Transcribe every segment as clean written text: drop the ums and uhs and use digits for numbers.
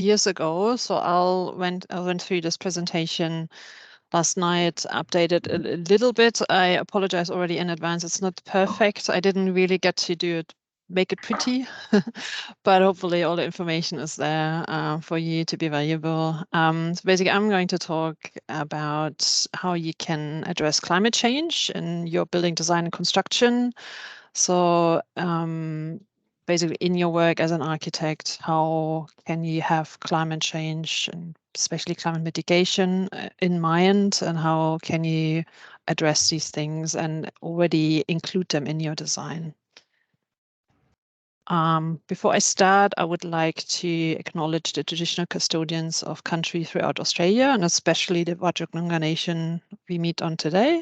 years ago. So I went through this presentation last night, updated a little bit. I apologize already in advance. It's not perfect. I didn't really get to make it pretty, but hopefully all the information is there for you to be valuable. So basically, I'm going to talk about how you can address climate change in your building design and construction. So basically, in your work as an architect, how can you have climate change and especially climate mitigation in mind, and how can you address these things and already include them in your design? Before I start, I would like to acknowledge the traditional custodians of country throughout Australia, and especially the Whadjuk Noongar Nation we meet on today,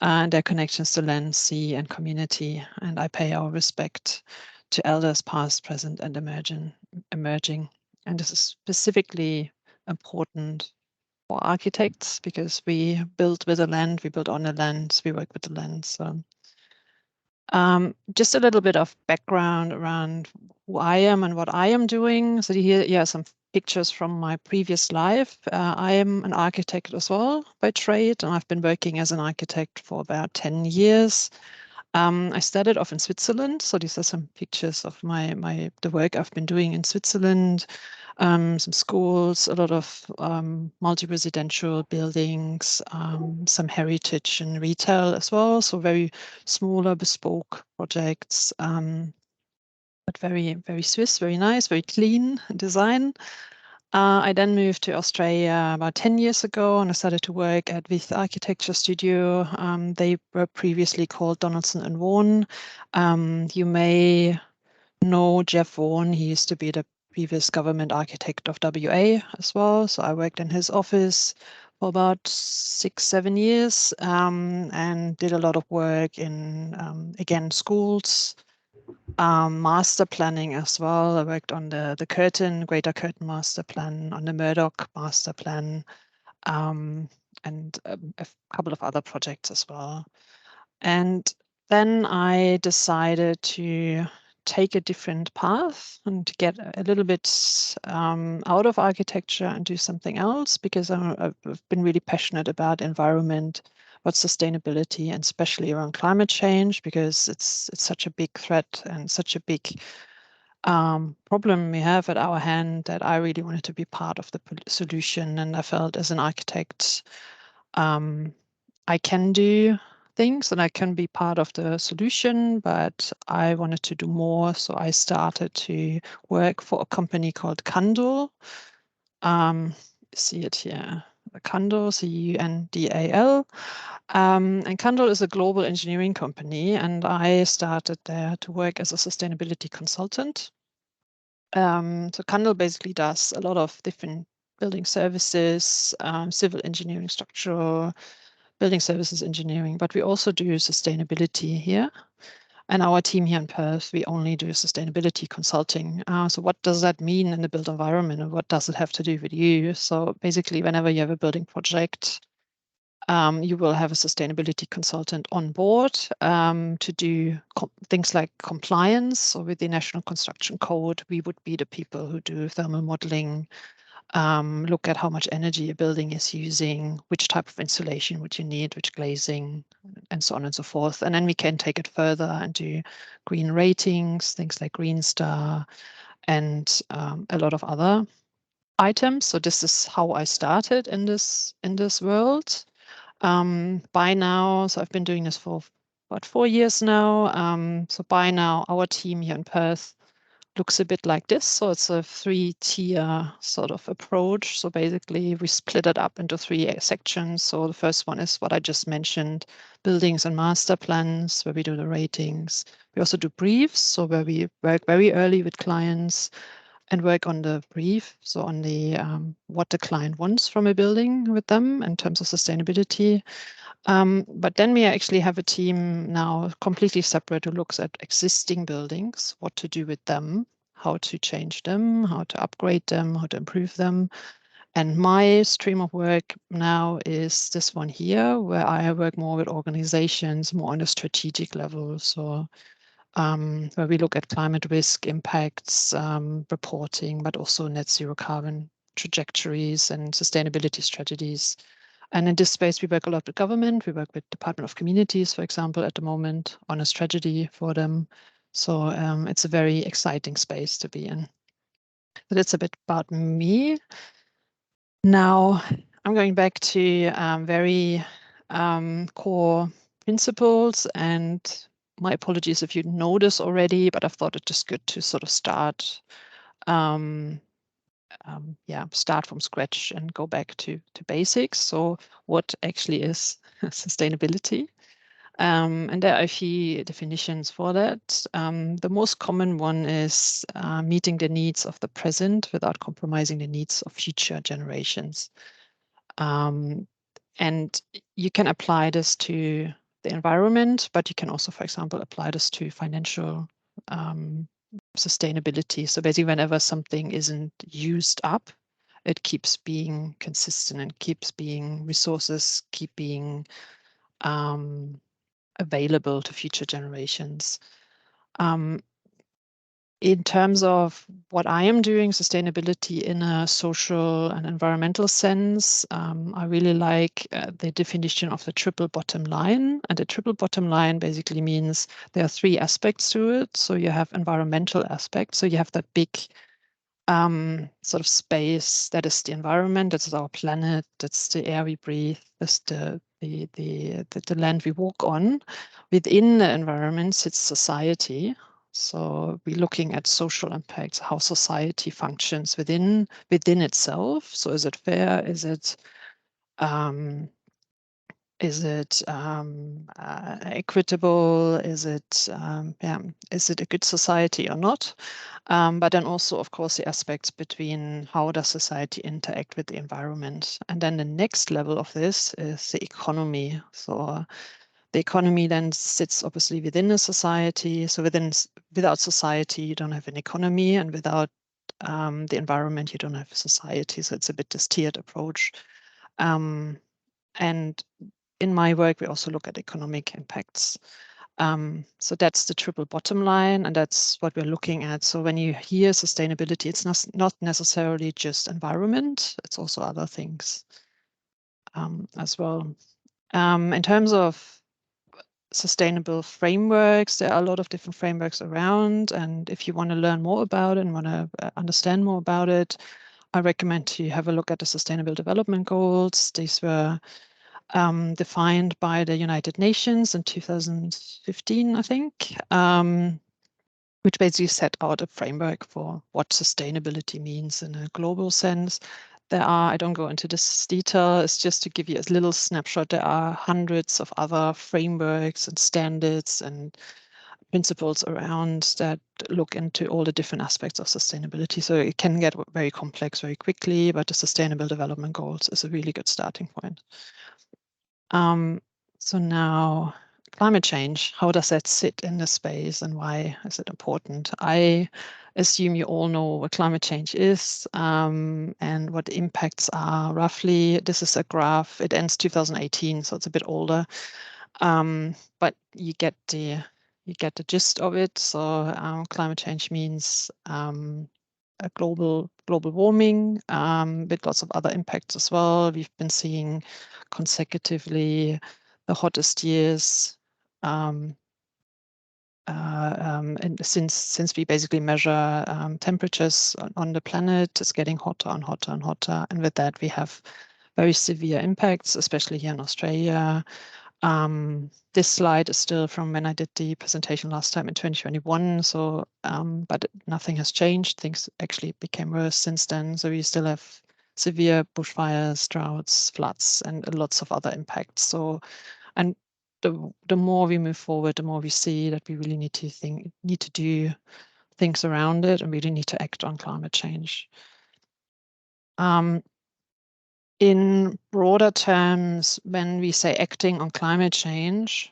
and their connections to land, sea, and community. And I pay our respect to elders past, present, and emerging. And this is specifically important for architects because we build with the land, we build on the land, we work with the land. So just a little bit of background around who I am and what I am doing. So here are some pictures from my previous life. I am an architect as well by trade, and I've been working as an architect for about 10 years. I started off in Switzerland, so these are some pictures of the work I've been doing in Switzerland. Some schools, a lot of multi-residential buildings, some heritage and retail as well. So very smaller bespoke projects, but very, very Swiss, very nice, very clean design. I then moved to Australia about 10 years ago, and I started to work at With Architecture Studio. They were previously called Donaldson and Vaughan. You may know Jeff Vaughan. He used to be the previous government architect of WA as well. So I worked in his office for about 6-7 years and did a lot of work in, again, schools, master planning as well. I worked on the Greater Curtin Master Plan, on the Murdoch Master Plan, and a couple of other projects as well. And then I decided to take a different path and to get a little bit out of architecture and do something else, because I've been really passionate about environment, about sustainability, and especially around climate change, because it's such a big threat and such a big problem we have at our hand that I really wanted to be part of the solution. And I felt as an architect, I can do things and I can be part of the solution, but I wanted to do more. So I started to work for a company called Cundall. See it here, Cundall, Cundal. And Cundall is a global engineering company, and I started there to work as a sustainability consultant. So Cundall basically does a lot of different building services, civil engineering, structural, building services engineering, but we also do sustainability here. And our team here in Perth, we only do sustainability consulting. So what does that mean in the built environment, and what does it have to do with you? So basically, whenever you have a building project, you will have a sustainability consultant on board to do things like compliance. So with the National Construction Code, we would be the people who do thermal modeling, look at how much energy a building is using, which type of insulation would you need, which glazing, and so on and so forth. And then we can take it further and do green ratings, things like Green Star, and a lot of other items. So this is how I started in this world. By now, so I've been doing this for about 4 years now. So by now, our team here in Perth looks a bit like this. So it's a 3-tier sort of approach. So basically, we split it up into 3 sections. So the first one is what I just mentioned, buildings and master plans, where we do the ratings. We also do briefs, so where we work very early with clients and work on the brief, so on the what the client wants from a building with them in terms of sustainability. But then we actually have a team now completely separate who looks at existing buildings, what to do with them, how to change them, how to upgrade them, how to improve them. And my stream of work now is this one here, where I work more with organizations, more on a strategic level. So where we look at climate risk impacts, reporting, but also net zero carbon trajectories and sustainability strategies. And in this space, we work a lot with government. We work with Department of Communities, for example, at the moment on a strategy for them. So it's a very exciting space to be in. So that's a bit about me. Now I'm going back to very core principles, and my apologies if you know this already, but I thought it just good to sort of start start from scratch and go back to basics. So what actually is sustainability? And there are a few definitions for that. The most common one is meeting the needs of the present without compromising the needs of future generations. And you can apply this to the environment, but you can also, for example, apply this to financial sustainability. So basically, whenever something isn't used up, it keeps being consistent and keeps being resources, keep being available to future generations. In terms of what I am doing, sustainability in a social and environmental sense, I really like the definition of the triple bottom line. And the triple bottom line basically means there are three aspects to it. So you have environmental aspects. So you have that big sort of space that is the environment, that's our planet, that's the air we breathe, that's the land we walk on. Within the environment sits society. So we're looking at social impacts, how society functions within itself. So is it fair? Is it equitable? Is it a good society or not? But then also, of course, the aspects between how does society interact with the environment. And then the next level of this is the economy. So the economy then sits obviously within a society. So without society, you don't have an economy, and without the environment, you don't have a society. So it's a bit this tiered approach. And in my work, we also look at economic impacts. So that's the triple bottom line, and that's what we're looking at. So when you hear sustainability, it's not necessarily just environment, it's also other things as well. In terms of sustainable frameworks, there are a lot of different frameworks around, and if you want to learn more about it and want to understand more about it, I recommend to have a look at the Sustainable Development Goals. These were defined by the United Nations in 2015, I think, which basically set out a framework for what sustainability means in a global sense. I don't go into this detail, it's just to give you a little snapshot. There are hundreds of other frameworks and standards and principles around that look into all the different aspects of sustainability. So it can get very complex very quickly, but the Sustainable Development Goals is a really good starting point. So now climate change, how does that sit in the space and why is it important? I assume you all know what climate change is and what the impacts are roughly. This is a graph, it ends 2018, so it's a bit older, but you get the gist of it. So climate change means a global warming with lots of other impacts as well. We've been seeing consecutively the hottest years and since we basically measure temperatures on the planet. It's getting hotter and hotter and hotter, and with that we have very severe impacts, especially here in Australia. This slide is still from when I did the presentation last time in 2021. So, but nothing has changed. Things actually became worse since then. So we still have severe bushfires, droughts, floods, and lots of other impacts. So, and the more we move forward, the more we see that we really need to do things around it, and really need to act on climate change. In broader terms, when we say acting on climate change,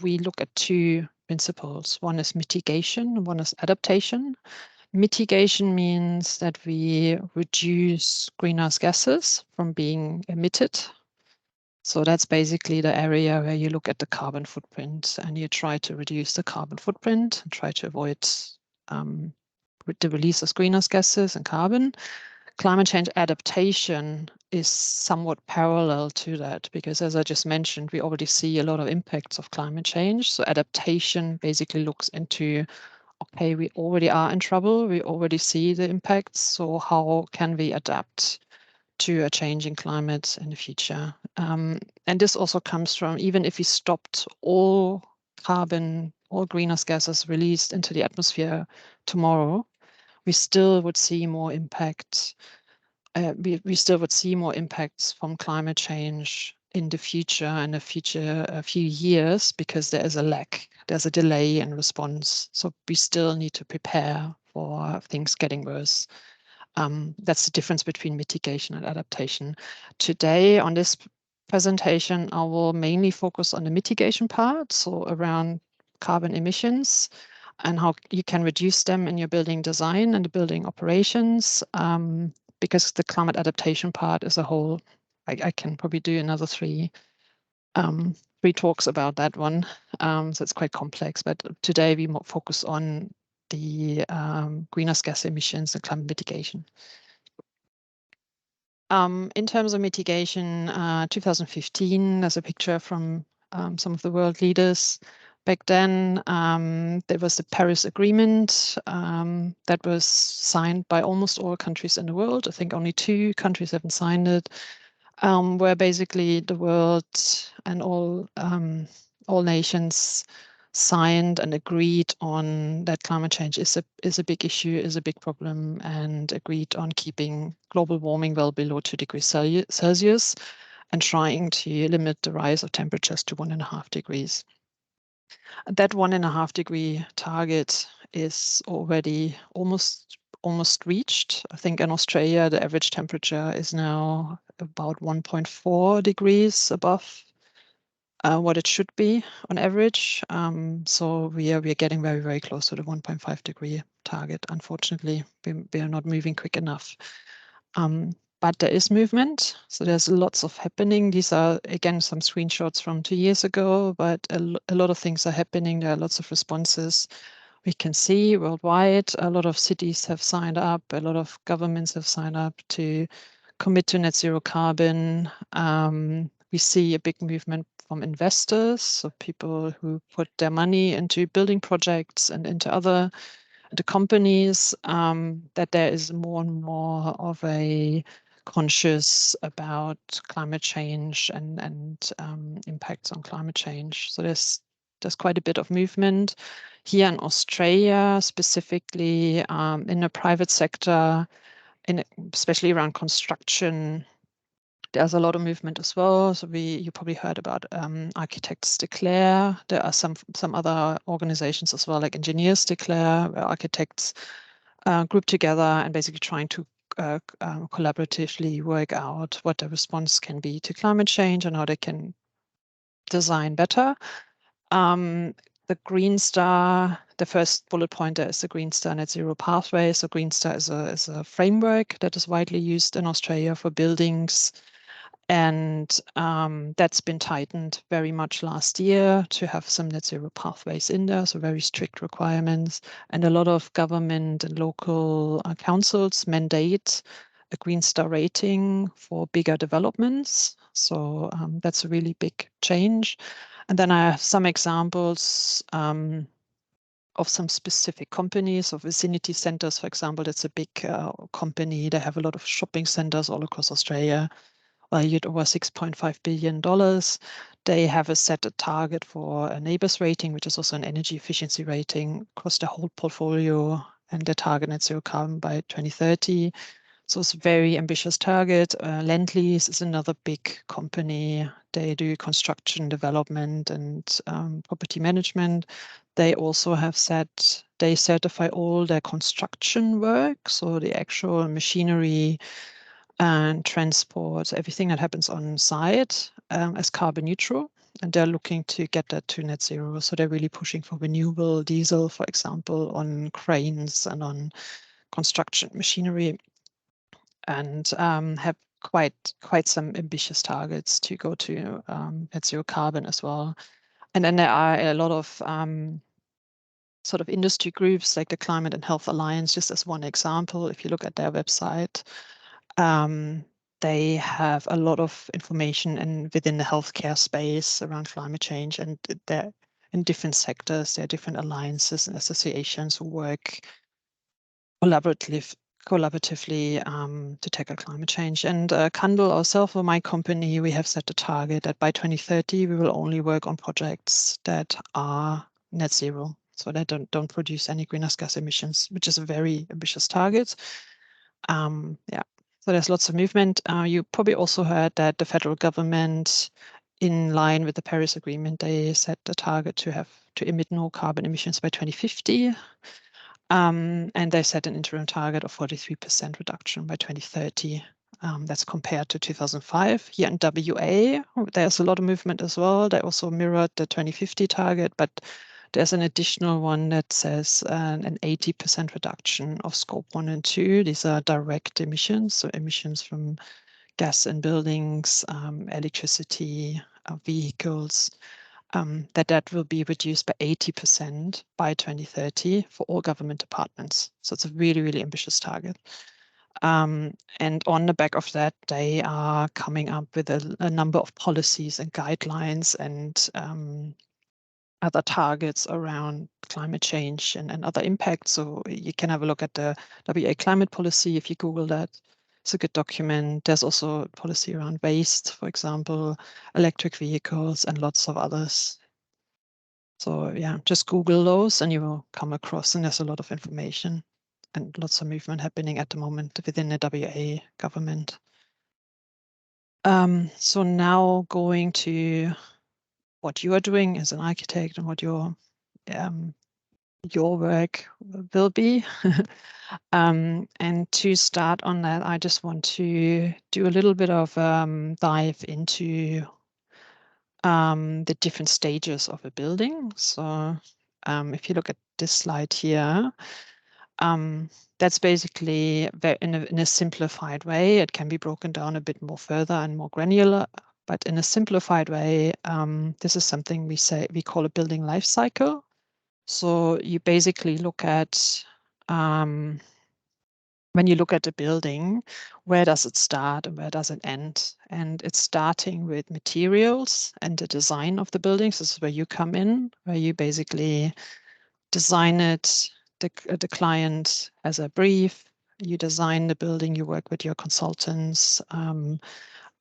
we look at two principles. One is mitigation, one is adaptation. Mitigation means that we reduce greenhouse gases from being emitted. So that's basically the area where you look at the carbon footprint and you try to reduce the carbon footprint and try to avoid the release of greenhouse gases and carbon. Climate change adaptation is somewhat parallel to that because, as I just mentioned, we already see a lot of impacts of climate change. So adaptation basically looks into, okay, we already are in trouble. We already see the impacts. So how can we adapt to a changing climate in the future? And this also comes from, even if we stopped all carbon, all greenhouse gases released into the atmosphere tomorrow, we still would see more impact. We still would see more impacts from climate change in the future, in the future a few years, because there is a lag, there's a delay in response. So we still need to prepare for things getting worse. That's the difference between mitigation and adaptation. Today on this presentation, I will mainly focus on the mitigation part, so around carbon emissions and how you can reduce them in your building design and the building operations, because the climate adaptation part is a whole, I can probably do another three talks about that one. So it's quite complex, but today we more focus on the greenhouse gas emissions and climate mitigation. In terms of mitigation, 2015, there's a picture from some of the world leaders. Back then, there was the Paris Agreement that was signed by almost all countries in the world. I think only 2 countries haven't signed it, where basically the world and all nations signed and agreed on that climate change is a big issue, is a big problem, and agreed on keeping global warming well below 2 degrees Celsius and trying to limit the rise of temperatures to 1.5 degrees. That 1.5 degree target is already almost reached. I think in Australia, the average temperature is now about 1.4 degrees above what it should be on average. So we are getting very, very close to the 1.5 degree target. Unfortunately, we are not moving quick enough. But there is movement, so there's lots of happening. These are, again, some screenshots from 2 years ago, but a lot of things are happening. There are lots of responses. We can see worldwide, a lot of cities have signed up, a lot of governments have signed up to commit to net zero carbon. We see a big movement from investors, so people who put their money into building projects and into other the companies, that there is more and more of a conscious about climate change and impacts on climate change. So there's quite a bit of movement here in Australia, specifically in the private sector, especially around construction. There's a lot of movement as well. So you probably heard about Architects Declare. There are some other organizations as well, like Engineers Declare, where architects group together and basically trying to collaboratively work out what the response can be to climate change and how they can design better. The Green Star, the first bullet point there is the Green Star Net Zero Pathway. So Green Star is a framework that is widely used in Australia for buildings. And that's been tightened very much last year to have some net zero pathways in there, so very strict requirements. And a lot of government and local councils mandate a Green Star rating for bigger developments. So that's a really big change. And then I have some examples of some specific companies, of Vicinity Centres, for example. That's a big company. They have a lot of shopping centres all across Australia, valued over $6.5 billion. They have set a target for a neighbors rating, which is also an energy efficiency rating across the whole portfolio, and the target net zero carbon by 2030. So it's a very ambitious target. Lend-Lease is another big company. They do construction development and property management. They also have they certify all their construction work, so the actual machinery and transport, everything that happens on site, as carbon neutral. And they're looking to get that to net zero. So they're really pushing for renewable diesel, for example, on cranes and on construction machinery. And have quite some ambitious targets to go to net zero carbon as well. And then there are a lot of sort of industry groups like the Climate and Health Alliance, just as one example. If you look at their website, they have a lot of information and within the healthcare space around climate change, and they're in different sectors. There are different alliances and associations who work collaboratively to tackle climate change. And Cundall ourselves, or my company, we have set the target that by 2030 we will only work on projects that are net zero, so that don't produce any greenhouse gas emissions, which is a very ambitious target. Yeah, so there's lots of movement. You probably also heard that the federal government, in line with the Paris Agreement, they set the target to emit no carbon emissions by 2050. And they set an interim target of 43% reduction by 2030. That's compared to 2005. Here in WA, there's a lot of movement as well. They also mirrored the 2050 target, but there's an additional one that says an 80% reduction of scope 1 and 2. These are direct emissions, so emissions from gas in buildings, electricity, vehicles, that will be reduced by 80% by 2030 for all government departments. So it's a really, really ambitious target. And on the back of that, they are coming up with a number of policies and guidelines and other targets around climate change and other impacts. So you can have a look at the WA climate policy if you Google that. It's a good document. There's also a policy around waste, for example, electric vehicles and lots of others. So yeah, just Google those and you will come across, and there's a lot of information and lots of movement happening at the moment within the WA government. So now going to what you are doing as an architect and what your work will be. And to start on that, I just want to do a little bit of dive into the different stages of a building. So if you look at this slide here, that's basically in a simplified way. It can be broken down a bit more further and more granular, but in a simplified way, this is something we call a building life cycle. So you basically look at when you look at the building, where does it start and where does it end? And it's starting with materials and the design of the buildings. This is where you come in, where you basically design it. The client has a brief. You design the building. You work with your consultants, and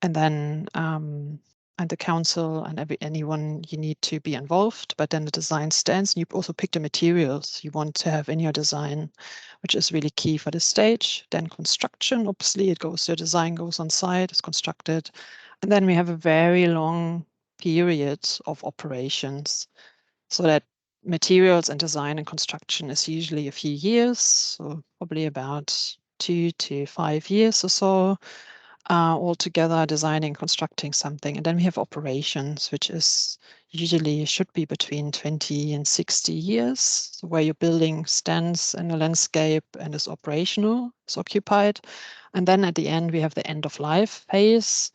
then and the council and anyone you need to be involved. But then the design stands, and you also pick the materials you want to have in your design, which is really key for this stage. Then construction, obviously, your design goes on site, it's constructed, and then we have a very long period of operations. So that materials and design and construction is usually a few years, so probably about 2 to 5 years or so. Altogether designing, constructing something. And then we have operations, which is usually should be between 20 and 60 years, so where your building stands in the landscape and is operational, is occupied. And then at the end, we have the end of life phase,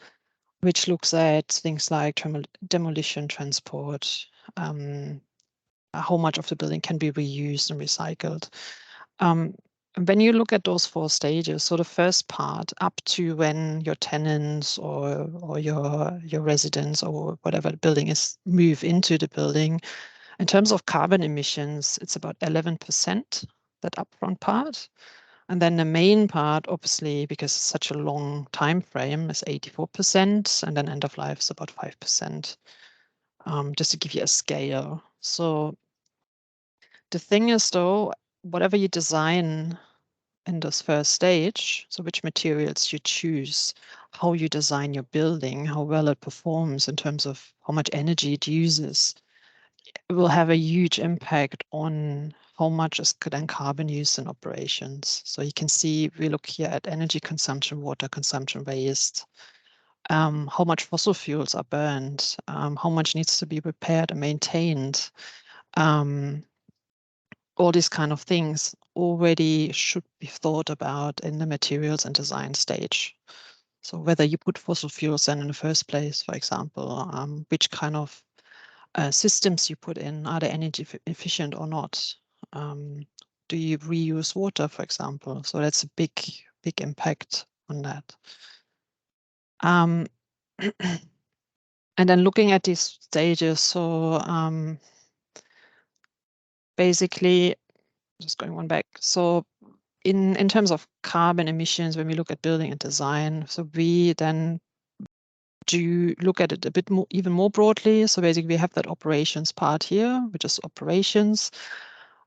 which looks at things like demolition, transport, how much of the building can be reused and recycled. When you look at those 4 stages, so the first part up to when your tenants or your residents or whatever the building is move into the building, in terms of carbon emissions, it's about 11%, that upfront part. And then the main part, obviously, because it's such a long time frame, is 84%, and then end of life is about 5%, just to give you a scale. So the thing is, though, whatever you design in this first stage, so which materials you choose, how you design your building, how well it performs in terms of how much energy it uses, it will have a huge impact on how much is then carbon used in operations. So you can see, we look here at energy consumption, water consumption, waste, how much fossil fuels are burned, how much needs to be repaired and maintained. All these kind of things already should be thought about in the materials and design stage. So whether you put fossil fuels in the first place, for example, which kind of systems you put in, are they energy efficient or not? Do you reuse water, for example? So that's a big impact on that. And then looking at these stages, so basically, just going one back. So in terms of carbon emissions, when we look at building and design, so we then do look at it a bit more, even more broadly. So basically, we have that operations part here, which is operations.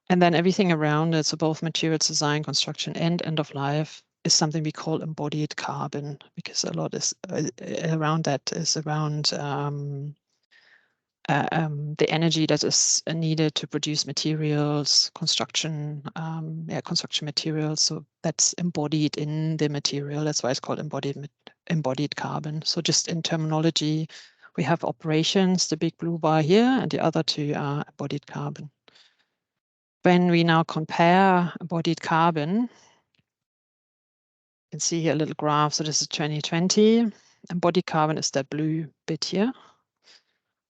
And then everything around it, so both materials design, construction, and end of life, is something we call embodied carbon, because a lot is around that is around the energy that is needed to produce materials, construction materials. So that's embodied in the material. That's why it's called embodied carbon. So just in terminology, we have operations, the big blue bar here, and the other two are embodied carbon. When we now compare embodied carbon, you can see here a little graph. So this is 2020. Embodied carbon is that blue bit here.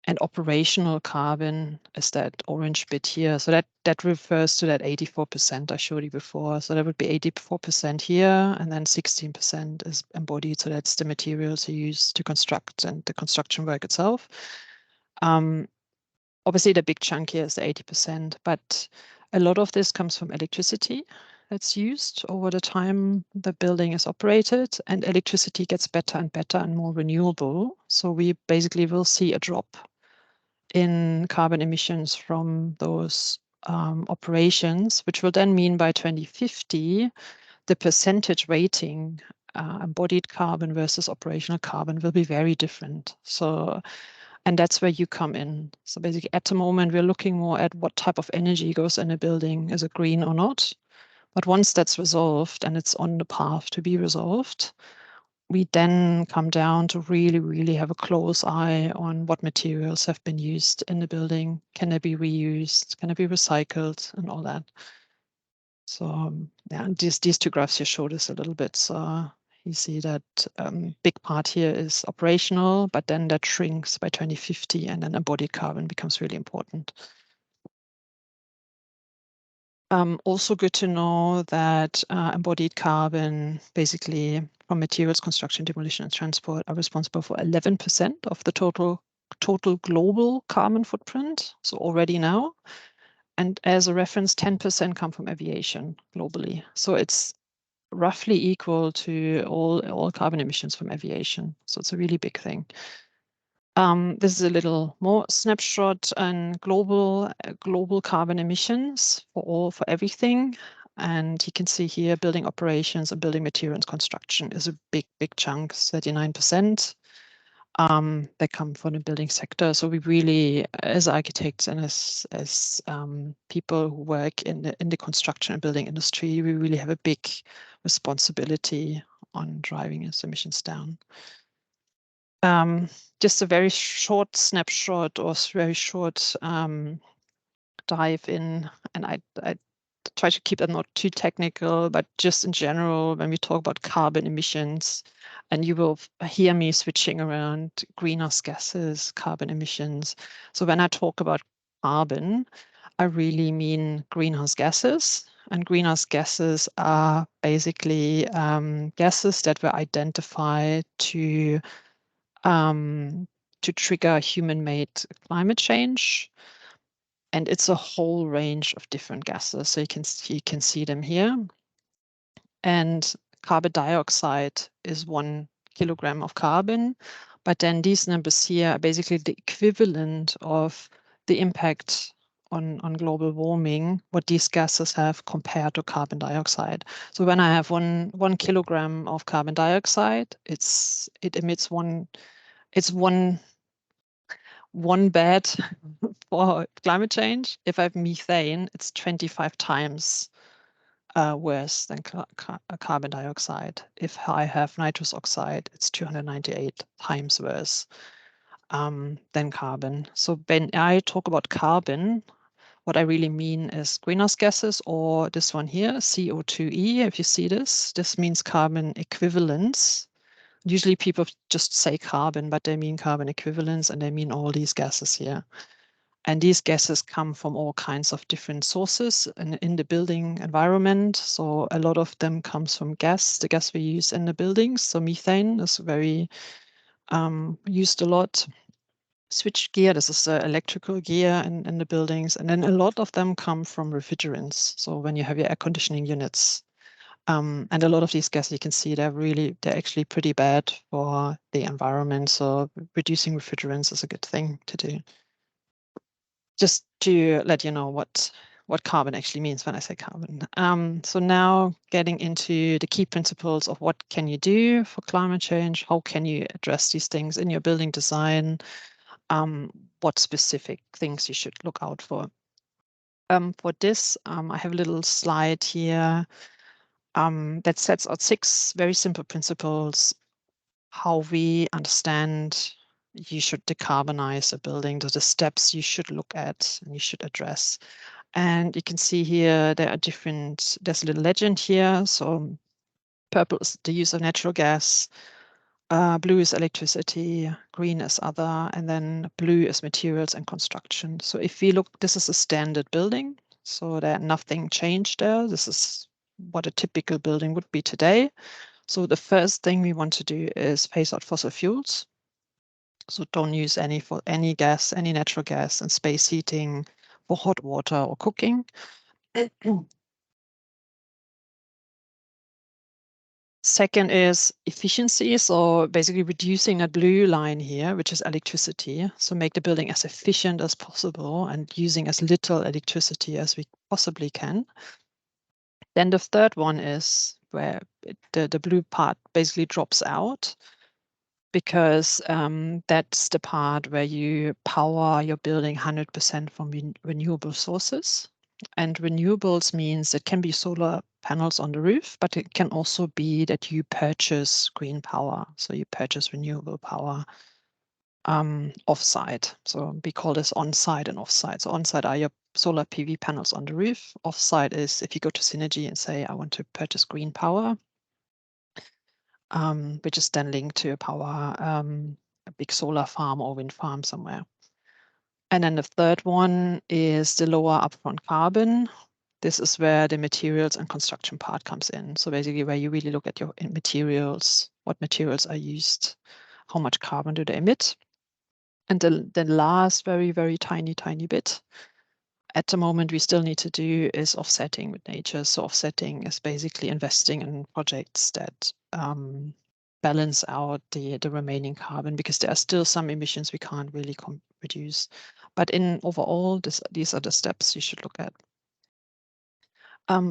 And operational carbon is that orange bit here. So that refers to that 84% I showed you before. So that would be 84% here, and then 16% is embodied. So that's the materials you use to construct and the construction work itself. Obviously, the big chunk here is the 80%, but a lot of this comes from electricity that's used over the time the building is operated, and electricity gets better and better and more renewable. So we basically will see a drop in carbon emissions from those operations, which will then mean by 2050, the percentage weighting embodied carbon versus operational carbon will be very different. So, and that's where you come in. So basically at the moment, we're looking more at what type of energy goes in a building, is it green or not? But once that's resolved and it's on the path to be resolved, we then come down to really, really have a close eye on what materials have been used in the building. Can they be reused? Can they be recycled and all that? So yeah, these two graphs here show this a little bit. So you see that big part here is operational, but then that shrinks by 2050, and then embodied carbon becomes really important. Also good to know that embodied carbon, basically from materials, construction, demolition, and transport, are responsible for 11% of the total global carbon footprint. So already now, and as a reference, 10% come from aviation globally. So it's roughly equal to all carbon emissions from aviation. So it's a really big thing. This is a little more snapshot on global carbon emissions for everything. And you can see here building operations and building materials construction is a big chunk, 39%. They come from the building sector. So we really, as architects and as people who work in the construction and building industry, we really have a big responsibility on driving its emissions down. Just a very short snapshot or very short dive in, and I try to keep that not too technical, but just in general, when we talk about carbon emissions, and you will hear me switching around greenhouse gases, carbon emissions. So when I talk about carbon, I really mean greenhouse gases. And greenhouse gases are basically gases that were identified to trigger human-made climate change. And it's a whole range of different gases. So you can see them here. And carbon dioxide is 1 kilogram of carbon. But then these numbers here are basically the equivalent of the impact on global warming, what these gases have compared to carbon dioxide. So when I have one kilogram of carbon dioxide, it emits one bad for climate change. If I have methane, it's 25 times worse than carbon dioxide. If I have nitrous oxide, it's 298 times worse than carbon. So when I talk about carbon, what I really mean is greenhouse gases, or this one here, CO2e. If you see this means carbon equivalents Usually people just say carbon, but they mean carbon equivalents, and they mean all these gases here. And these gases come from all kinds of different sources in the building environment. So a lot of them comes from gas, the gas we use in the buildings. So methane is very used a lot. Switch gear, this is the electrical gear in the buildings. And then a lot of them come from refrigerants. So when you have your air conditioning units, and a lot of these gases, you can see they're actually pretty bad for the environment. So reducing refrigerants is a good thing to do. Just to let you know what carbon actually means when I say carbon. So now getting into the key principles of what can you do for climate change, how can you address these things in your building design, what specific things you should look out for. For this, I have a little slide here that sets out 6 very simple principles how we understand you should decarbonize a building, the steps you should look at and you should address. And you can see here there's a little legend here. So purple is the use of natural gas, blue is electricity, green is other, and then blue is materials and construction. So if we look, this is a standard building, so nothing changed there. This is what a typical building would be today. So the first thing we want to do is phase out fossil fuels. So don't use any gas, any natural gas and space heating for hot water or cooking. Second is efficiency. So basically reducing that blue line here, which is electricity. So make the building as efficient as possible and using as little electricity as we possibly can. Then the third one is where the blue part basically drops out, because that's the part where you power your building 100% from renewable sources. And renewables means it can be solar panels on the roof, but it can also be that you purchase green power. So you purchase renewable power off-site. So we call this on-site and off-site. So on-site are your solar PV panels on the roof. Off-site is if you go to Synergy and say, I want to purchase green power, which is then linked to a big solar farm or wind farm somewhere. And then the third one is the lower upfront carbon. This is where the materials and construction part comes in. So basically where you really look at your materials, what materials are used, how much carbon do they emit. And the last very, very tiny bit at the moment we still need to do is offsetting with nature. So offsetting is basically investing in projects that balance out the remaining carbon, because there are still some emissions we can't really reduce. But in overall, these are the steps you should look at.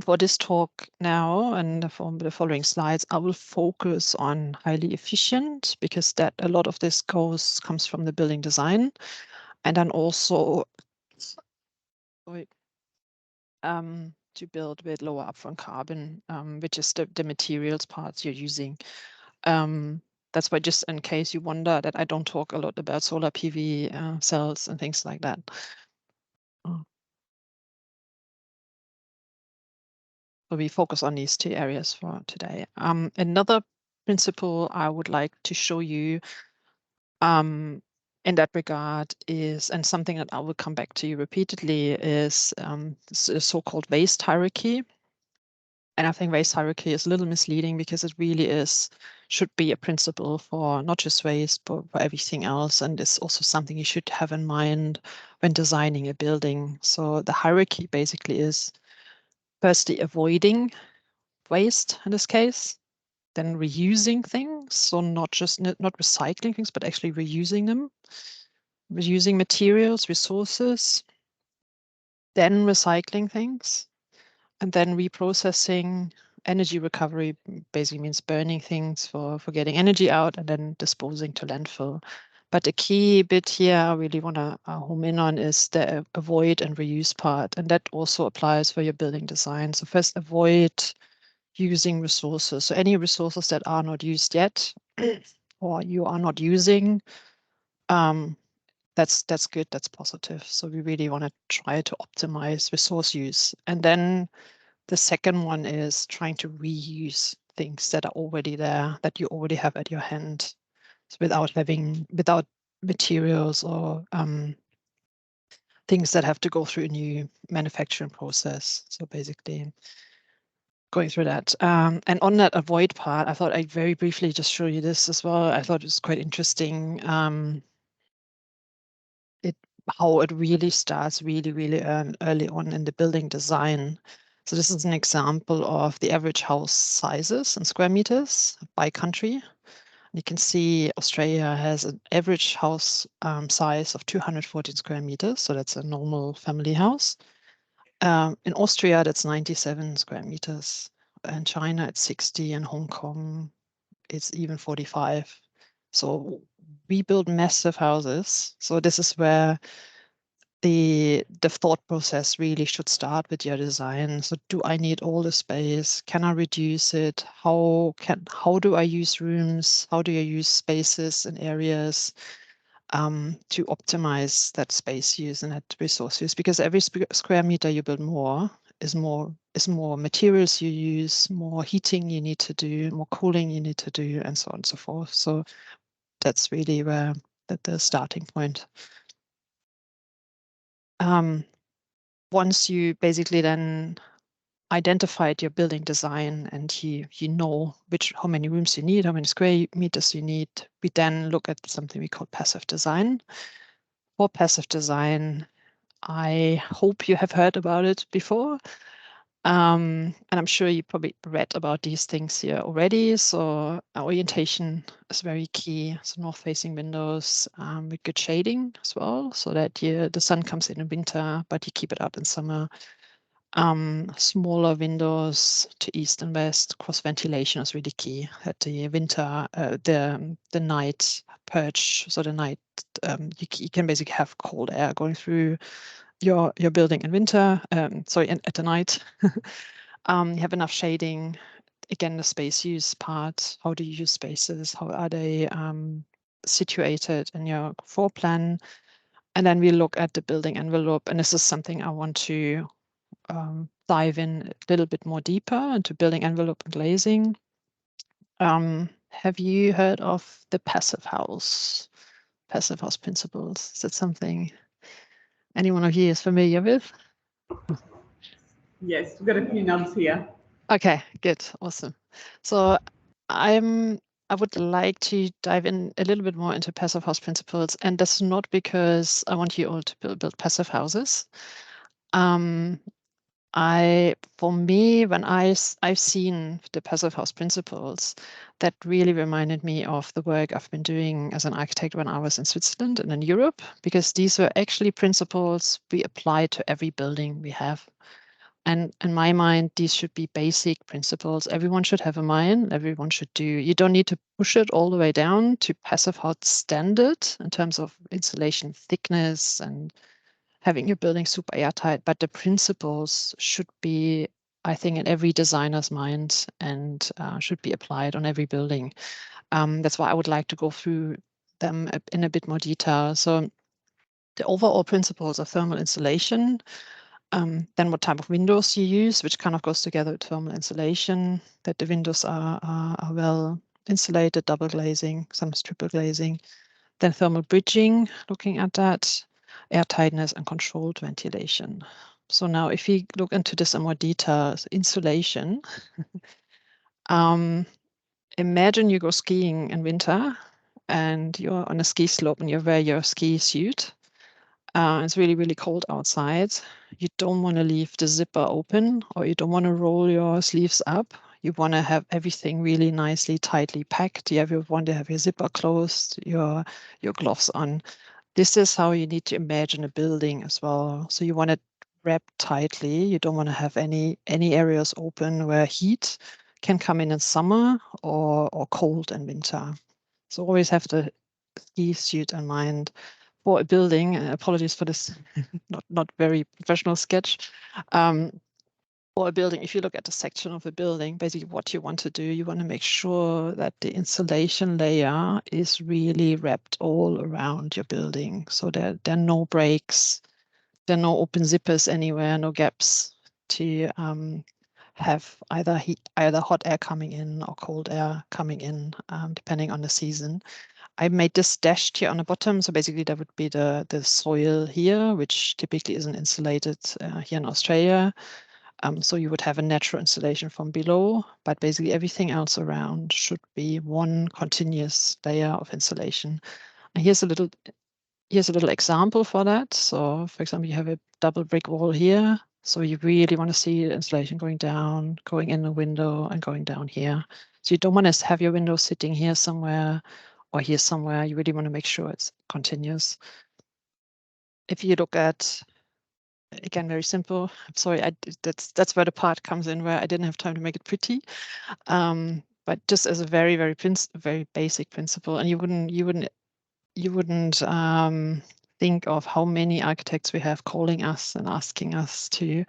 For this talk now and from the following slides, I will focus on highly efficient, because that a lot of this comes from the building design, and then also to build with lower upfront carbon, which is the materials parts you're using. That's why, just in case you wonder, that I don't talk a lot about solar PV cells and things like that. So we focus on these 2 areas for today. Another principle I would like to show you in that regard is, and something that I will come back to you repeatedly, is the so-called waste hierarchy. And I think waste hierarchy is a little misleading, because it really should be a principle for not just waste, but for everything else. And it's also something you should have in mind when designing a building. So the hierarchy basically is firstly avoiding waste in this case, then reusing things. So not recycling things, but actually reusing them, reusing materials, resources, then recycling things, and then reprocessing. Energy recovery basically means burning things for getting energy out, and then disposing to landfill. But the key bit here I really want to home in on is the avoid and reuse part. And that also applies for your building design. So first, avoid using resources. So any resources that are not used yet or you are not using, that's good, that's positive. So we really want to try to optimize resource use. And then the second one is trying to reuse. things that are already there, that you already have at your hand, so without materials or things that have to go through a new manufacturing process. So basically going through that. And on that avoid part, I thought I'd very briefly just show you this as well. I thought it was quite interesting. How it really starts really early on in the building design. So this is an example of the average house sizes in square meters by country. You can see Australia has an average house size of 214 square meters. So that's a normal family house. In Austria, that's 97 square meters. In China, it's 60. In Hong Kong, it's even 45. So we build massive houses. So this is where the thought process really should start with your design. So do I need all the space? Can I reduce it? How do I use rooms? How do I use spaces and areas to optimize that space use and that resource use? Because every square meter you build more is more materials you use, more heating you need to do, more cooling you need to do, and so on and so forth. So that's really where the starting point. Once you basically then identified your building design and you know how many rooms you need, how many square meters you need, we then look at something we call passive design. For passive design, I hope you have heard about it before. And I'm sure you probably read about these things here already. So orientation is very key. So north-facing windows with good shading as well, so that the sun comes in winter, but you keep it out in summer. Smaller windows to east and west. Cross ventilation is really key. At the winter, the night purge, so the night you can basically have cold air going through your building in winter. At the night. You have enough shading. Again, the space use part. How do you use spaces? How are they situated in your floor plan? And then we look at the building envelope. And this is something I want to dive in a little bit more deeper into building envelope and glazing. Have you heard of the passive house principles? Is that something anyone of you is familiar with? Yes, we've got a few nods here. Okay, good, awesome. So I would like to dive in a little bit more into passive house principles, and that's not because I want you all to build passive houses. For me, when I've seen the passive house principles, that really reminded me of the work I've been doing as an architect when I was in Switzerland and in Europe, because these were actually principles we apply to every building we have. And in my mind, these should be basic principles. Everyone should have a mind. Everyone should do. You don't need to push it all the way down to passive house standard in terms of insulation thickness and having your building super airtight, but the principles should be, I think, in every designer's mind and should be applied on every building. That's why I would like to go through them in a bit more detail. So the overall principles of thermal insulation, then what type of windows you use, which kind of goes together with thermal insulation, that the windows are well insulated, double glazing, some triple glazing. Then thermal bridging, looking at that, air tightness and controlled ventilation. So now if we look into this in more detail, insulation, imagine you go skiing in winter and you're on a ski slope and you wear your ski suit. It's really cold outside. You don't want to leave the zipper open or you don't want to roll your sleeves up. You want to have everything really nicely, tightly packed. You want to have your zipper closed, your gloves on. This is how you need to imagine a building as well. So you want it wrapped tightly. You don't want to have any areas open where heat can come in summer or cold in winter. So always have the ski suit in mind for a building. Apologies for this not very professional sketch. For a building, if you look at the section of a building, basically what you want to do, you want to make sure that the insulation layer is really wrapped all around your building. So there are no breaks, there are no open zippers anywhere, no gaps to have either hot air coming in or cold air coming in, depending on the season. I made this dashed here on the bottom. So basically that would be the soil here, which typically isn't insulated here in Australia. So you would have a natural insulation from below, but basically everything else around should be one continuous layer of insulation. And here's a little example for that. So for example, you have a double brick wall here. So you really want to see the insulation going down, going in the window and going down here. So you don't want to have your window sitting here somewhere or here somewhere. You really want to make sure it's continuous. If you look at, again, very simple. I'm sorry, that's where the part comes in where I didn't have time to make it pretty. But just as a very, very basic principle, and you wouldn't think of how many architects we have calling us and asking us to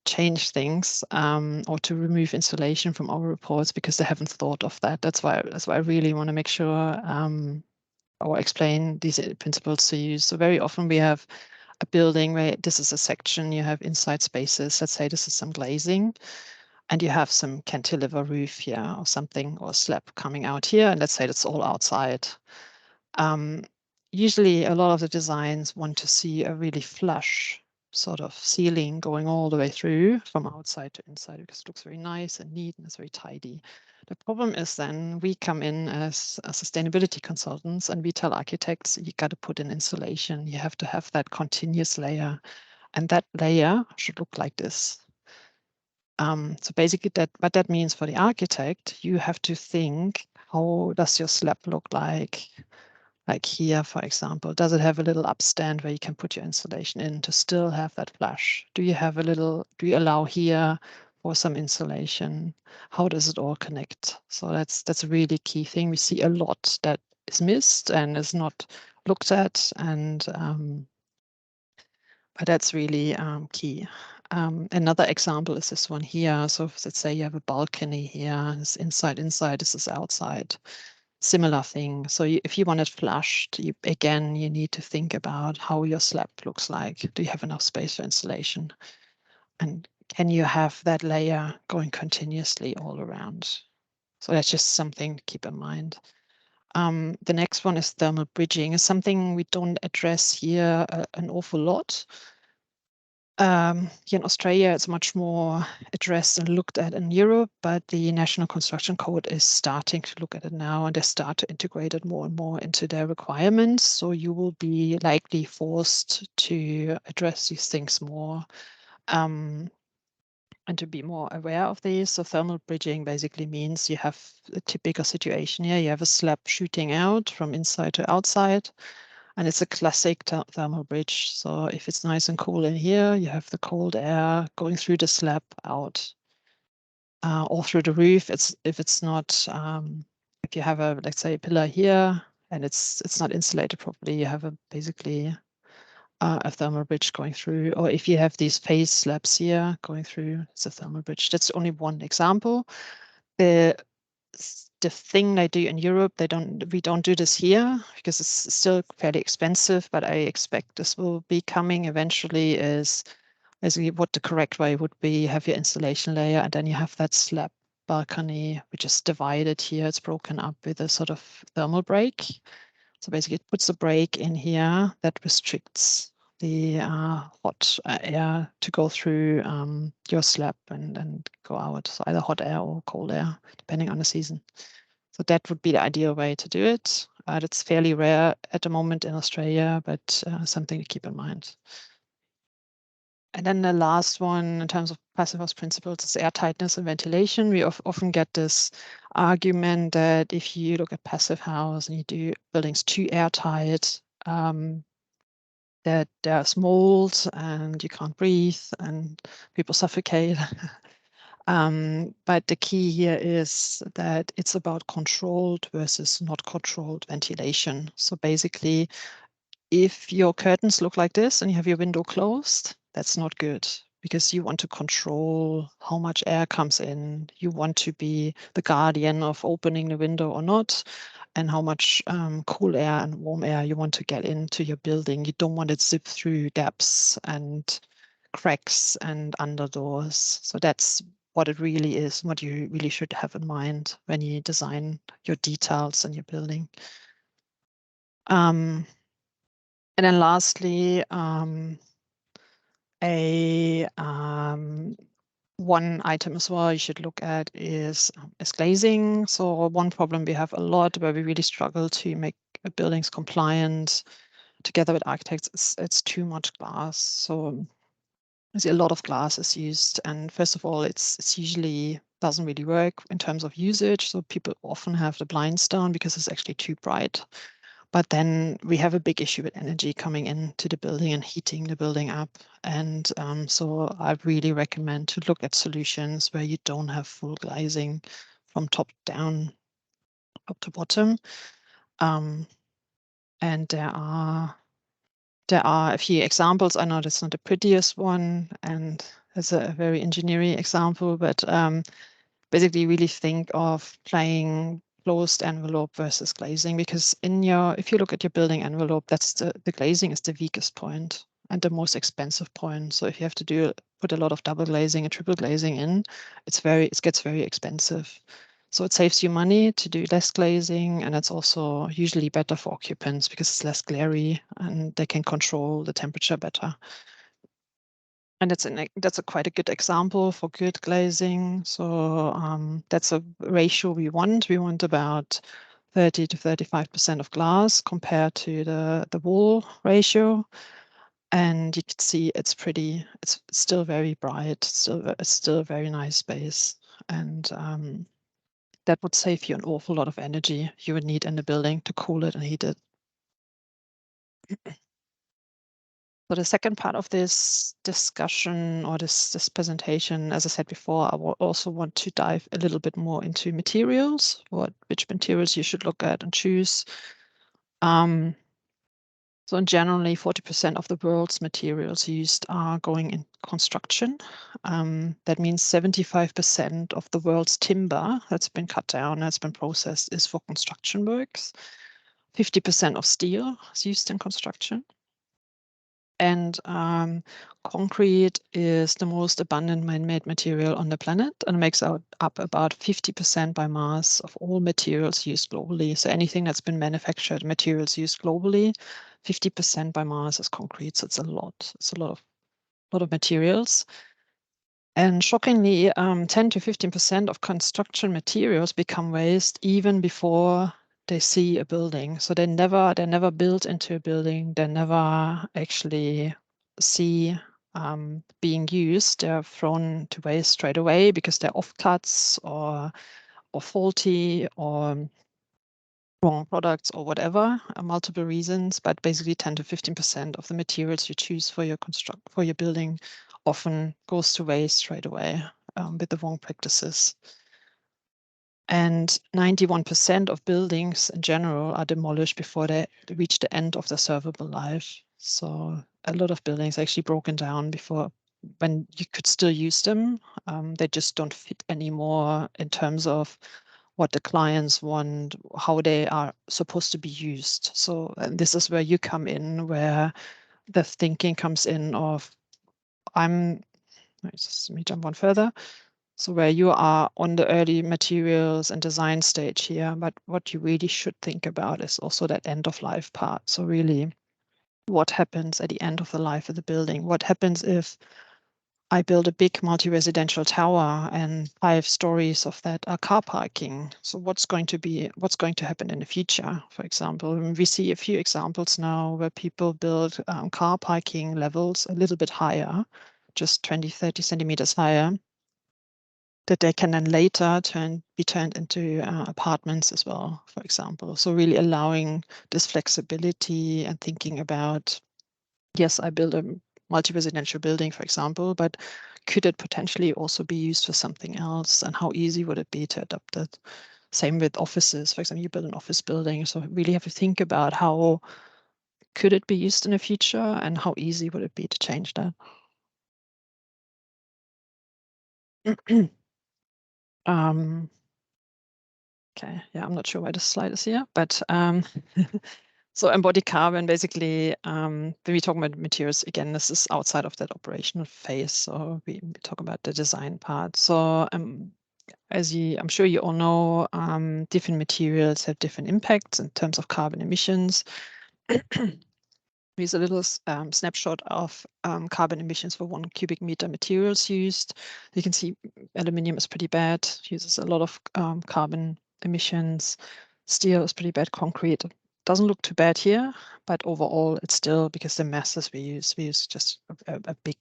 change things or to remove insulation from our reports because they haven't thought of that. That's why I really want to make sure or explain these principles to you. So very often we have a building where this is a section, you have inside spaces. Let's say this is some glazing and you have some cantilever roof here or something or slab coming out here. And let's say that's all outside. Usually a lot of the designs want to see a really flush sort of ceiling going all the way through from outside to inside because it looks very nice and neat and it's very tidy. The problem is then we come in as sustainability consultants and we tell architects you got to put in insulation. You have to have that continuous layer and that layer should look like this. So basically what that means for the architect, you have to think, how does your slab look like? Like here, for example, does it have a little upstand where you can put your insulation in to still have that flush? Do you allow here for some insulation? How does it all connect? So that's a really key thing. We see a lot that is missed and is not looked at, and but that's really key. Another example is this one here. So let's say you have a balcony here, it's inside, this is outside. Similar thing. So if you want it flushed, you need to think about how your slab looks like. Do you have enough space for insulation? And can you have that layer going continuously all around? So that's just something to keep in mind. The next one is thermal bridging. It's something we don't address here an awful lot. Here in Australia, it's much more addressed and looked at in Europe, but the National Construction Code is starting to look at it now, and they start to integrate it more and more into their requirements. So you will be likely forced to address these things more and to be more aware of these. So thermal bridging basically means you have a typical situation here. You have a slab shooting out from inside to outside. And it's a classic thermal bridge. So if it's nice and cool in here, you have the cold air going through the slab out or through the roof. If it's not, if you have let's say a pillar here and it's not insulated properly, you have basically a thermal bridge going through. Or if you have these face slabs here going through, it's a thermal bridge. That's only one example. The thing they do in Europe, we don't do this here because it's still fairly expensive, but I expect this will be coming eventually, is basically what the correct way would be. You have your insulation layer and then you have that slab balcony, which is divided here. It's broken up with a sort of thermal break. So basically it puts a break in here that restricts the hot air to go through your slab and go out. So either hot air or cold air, depending on the season. So that would be the ideal way to do it. That's fairly rare at the moment in Australia, but something to keep in mind. And then the last one in terms of passive house principles is air tightness and ventilation. We often get this argument that if you look at passive house and you do buildings too airtight, that there's mold and you can't breathe and people suffocate. But the key here is that it's about controlled versus not controlled ventilation. So basically, if your curtains look like this and you have your window closed, that's not good because you want to control how much air comes in. You want to be the guardian of opening the window or not, and how much cool air and warm air you want to get into your building. You don't want it zip through gaps and cracks and under doors. So that's what it really is, and what you really should have in mind when you design your details in your building. And then lastly, one item as well you should look at is glazing. So one problem we have a lot where we really struggle to make buildings compliant together with architects, it's too much glass. So I see a lot of glass is used, and first of all, it's usually doesn't really work in terms of usage. So people often have the blinds down because it's actually too bright. But then we have a big issue with energy coming into the building and heating the building up. And so I really recommend to look at solutions where you don't have full glazing from top down, top to bottom. And there are a few examples. I know that's not the prettiest one, and it's a very engineering example, but basically really think of playing closed envelope versus glazing, because if you look at your building envelope, that's the glazing is the weakest point and the most expensive point. So if you have to put a lot of double glazing and triple glazing in, it gets very expensive. So it saves you money to do less glazing, and it's also usually better for occupants because it's less glary and they can control the temperature better. And that's quite a good example for good glazing. So that's a ratio we want. We want about 30 to 35% of glass compared to the wall ratio. And you can see it's still very bright, it's still a very nice space. And that would save you an awful lot of energy you would need in the building to cool it and heat it. So the second part of this discussion or this presentation, as I said before, I will also want to dive a little bit more into materials, which materials you should look at and choose. So in generally, 40% of the world's materials used are going in construction. That means 75% of the world's timber that's been cut down, that's been processed, is for construction works. 50% of steel is used in construction. And concrete is the most abundant man-made material on the planet and makes up about 50% by mass of all materials used globally. So anything that's been manufactured, materials used globally, 50% by mass is concrete. So it's a lot. It's a lot of materials. And shockingly, 10 to 15% of construction materials become waste even before they see a building. So they're never built into a building. They never actually see being used. They're thrown to waste straight away because they're offcuts or faulty or wrong products or whatever, multiple reasons. But basically 10 to 15% of the materials you choose for your building often goes to waste straight away with the wrong practices. And 91% of buildings in general are demolished before they reach the end of their servable life. So a lot of buildings are actually broken down before when you could still use them. They just don't fit anymore in terms of what the clients want, how they are supposed to be used. So and this is where you come in, where the thinking comes in of let me jump one further. So where you are on the early materials and design stage here, but what you really should think about is also that end of life part. So really, what happens at the end of the life of the building? What happens if I build a big multi-residential tower and 5 stories of that are car parking? So what's going to happen in the future? For example, we see a few examples now where people build car parking levels a little bit higher, just 20, 30 centimeters higher, that they can then later be turned into apartments as well, for example. So really allowing this flexibility and thinking about, yes, I build a multi-residential building, for example, but could it potentially also be used for something else? And how easy would it be to adapt it? Same with offices. For example, you build an office building. So really have to think about how could it be used in the future and how easy would it be to change that? Okay, yeah, I'm not sure why this slide is here, but So embodied carbon, basically, when we talk about materials, again, this is outside of that operational phase. So we talk about the design part. So I'm sure you all know, different materials have different impacts in terms of carbon emissions. Here's a little snapshot of carbon emissions for 1 cubic meter materials used. You can see aluminium is pretty bad, uses a lot of carbon emissions. Steel is pretty bad. Concrete doesn't look too bad here, but overall it's still, because the masses we use just a big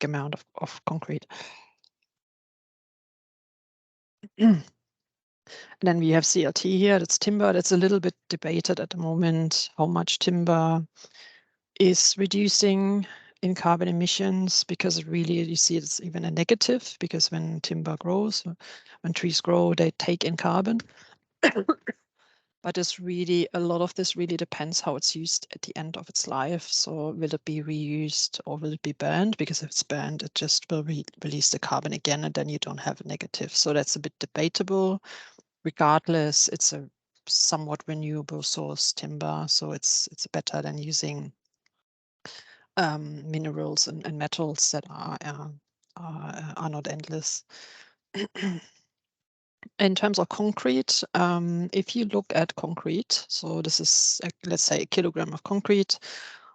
amount of concrete. And then we have CLT here, that's timber. That's a little bit debated at the moment, how much timber is reducing in carbon emissions, because really you see it's even a negative, because when timber grows, when trees grow, they take in carbon. But it's really, a lot of this really depends how it's used at the end of its life. So will it be reused or will it be burned? Because if it's burned, it just will release the carbon again, and then you don't have a negative. So that's a bit debatable. Regardless, it's a somewhat renewable source, timber, so it's better than using minerals and metals that are not endless. In terms of concrete, if you look at concrete, so this is, let's say, a kilogram of concrete,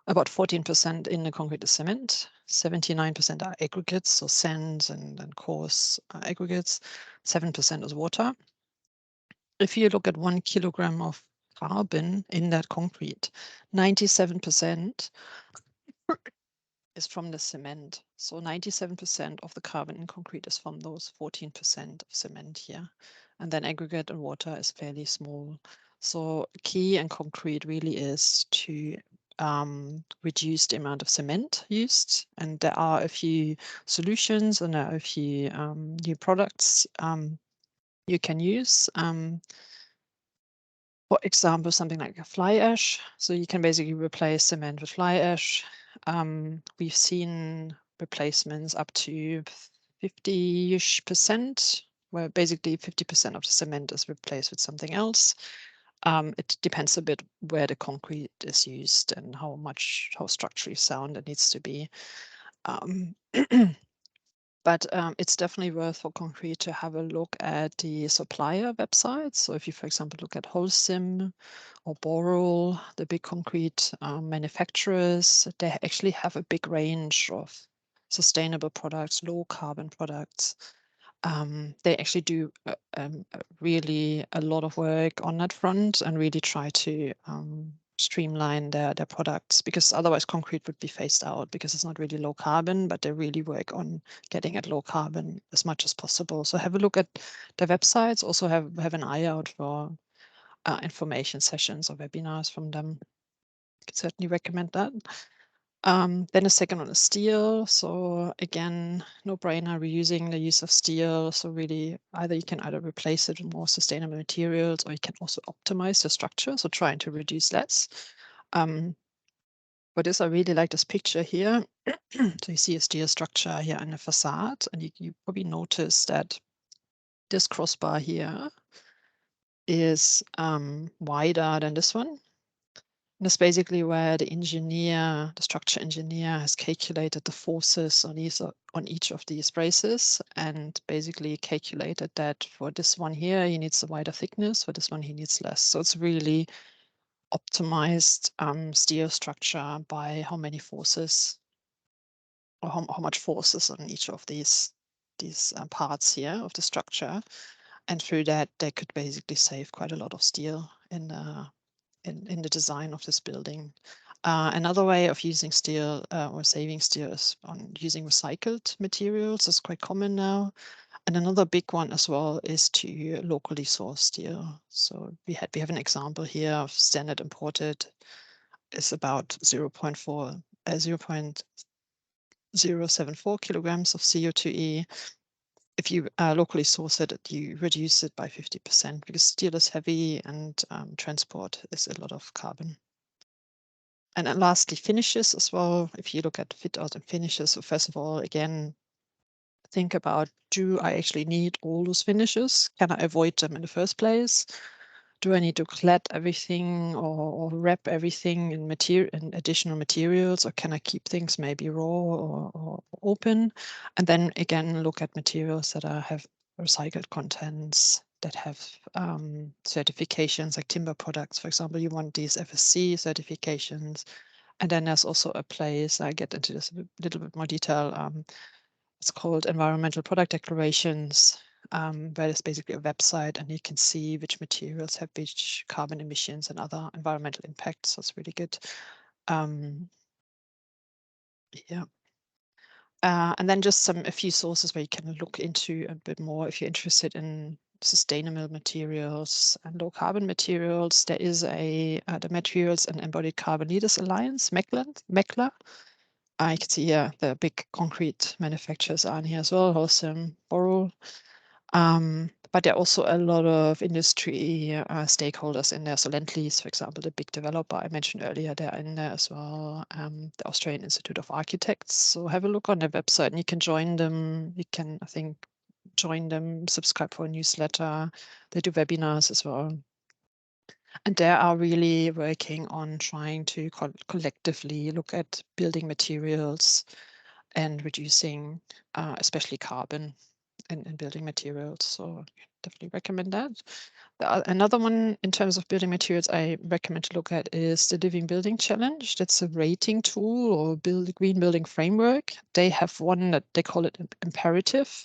about 14% in the concrete is cement, 79% are aggregates, so sands and coarse aggregates, 7% is water. If you look at 1 kilogram of carbon in that concrete, 97% is from the cement. So 97% of the carbon in concrete is from those 14% of cement here. And then aggregate and water is fairly small. So key and concrete really is to reduce the amount of cement used. And there are a few solutions and there are a few new products you can use. For example, something like a fly ash. So you can basically replace cement with fly ash. We've seen replacements up to 50-ish%, where basically 50% of the cement is replaced with something else. It depends a bit where the concrete is used and how structurally sound it needs to be. But it's definitely worth for concrete to have a look at the supplier websites. So if you, for example, look at Holcim or Boral, the big concrete manufacturers, they actually have a big range of sustainable products, low carbon products. They actually do really a lot of work on that front and really try to streamline their products, because otherwise concrete would be phased out because it's not really low carbon, but they really work on getting it low carbon as much as possible. So have a look at their websites. Also have an eye out for information sessions or webinars from them. I could certainly recommend that. Then a second one is steel. So again, no brainer, reusing the use of steel. So really you can either replace it with more sustainable materials, or you can also optimize the structure. So trying to reduce less. For this, I really like this picture here. So you see a steel structure here in the facade, and you probably notice that this crossbar here is wider than this one. And that's basically where the structure engineer, has calculated the forces on each of these braces, and basically calculated that for this one here, he needs a wider thickness, for this one, he needs less. So it's really optimized steel structure by how many forces, or how much force is on each of these parts here of the structure. And through that, they could basically save quite a lot of steel in the design of this building. Another way of using steel or saving steel is on using recycled materials. It's quite common now. And another big one as well is to locally source steel. So we have an example here of standard imported is about 0.074 kilograms of CO2e. If you locally source it, you reduce it by 50%, because steel is heavy and transport is a lot of carbon. And then lastly, finishes as well. If you look at fit out and finishes, so first of all, again, think about, do I actually need all those finishes? Can I avoid them in the first place? do I need to clad everything or wrap everything in additional materials, or can I keep things maybe raw or open? And then again, look at materials that have recycled contents, that have certifications like timber products. For example, you want these FSC certifications. And then there's also a place, I get into this a little bit more detail, it's called Environmental Product Declarations, where there's basically a website and you can see which materials have which carbon emissions and other environmental impacts. So it's really good. Yeah. And then just a few sources where you can look into a bit more if you're interested in sustainable materials and low carbon materials. There is the Materials and Embodied Carbon Leaders Alliance, MECLA. I can see here the big concrete manufacturers are in here as well, Holcim, Boral. But there are also a lot of industry stakeholders in there. So Lendlease, for example, the big developer I mentioned earlier, they're in there as well. The Australian Institute of Architects. So have a look on their website and you can join them. You can, I think, join them, subscribe for a newsletter. They do webinars as well. And they are really working on trying to collectively look at building materials and reducing especially carbon in building materials. So definitely recommend that. Another one in terms of building materials I recommend to look at is the Living Building Challenge. That's a rating tool or green building framework. They have one that they call it Imperative.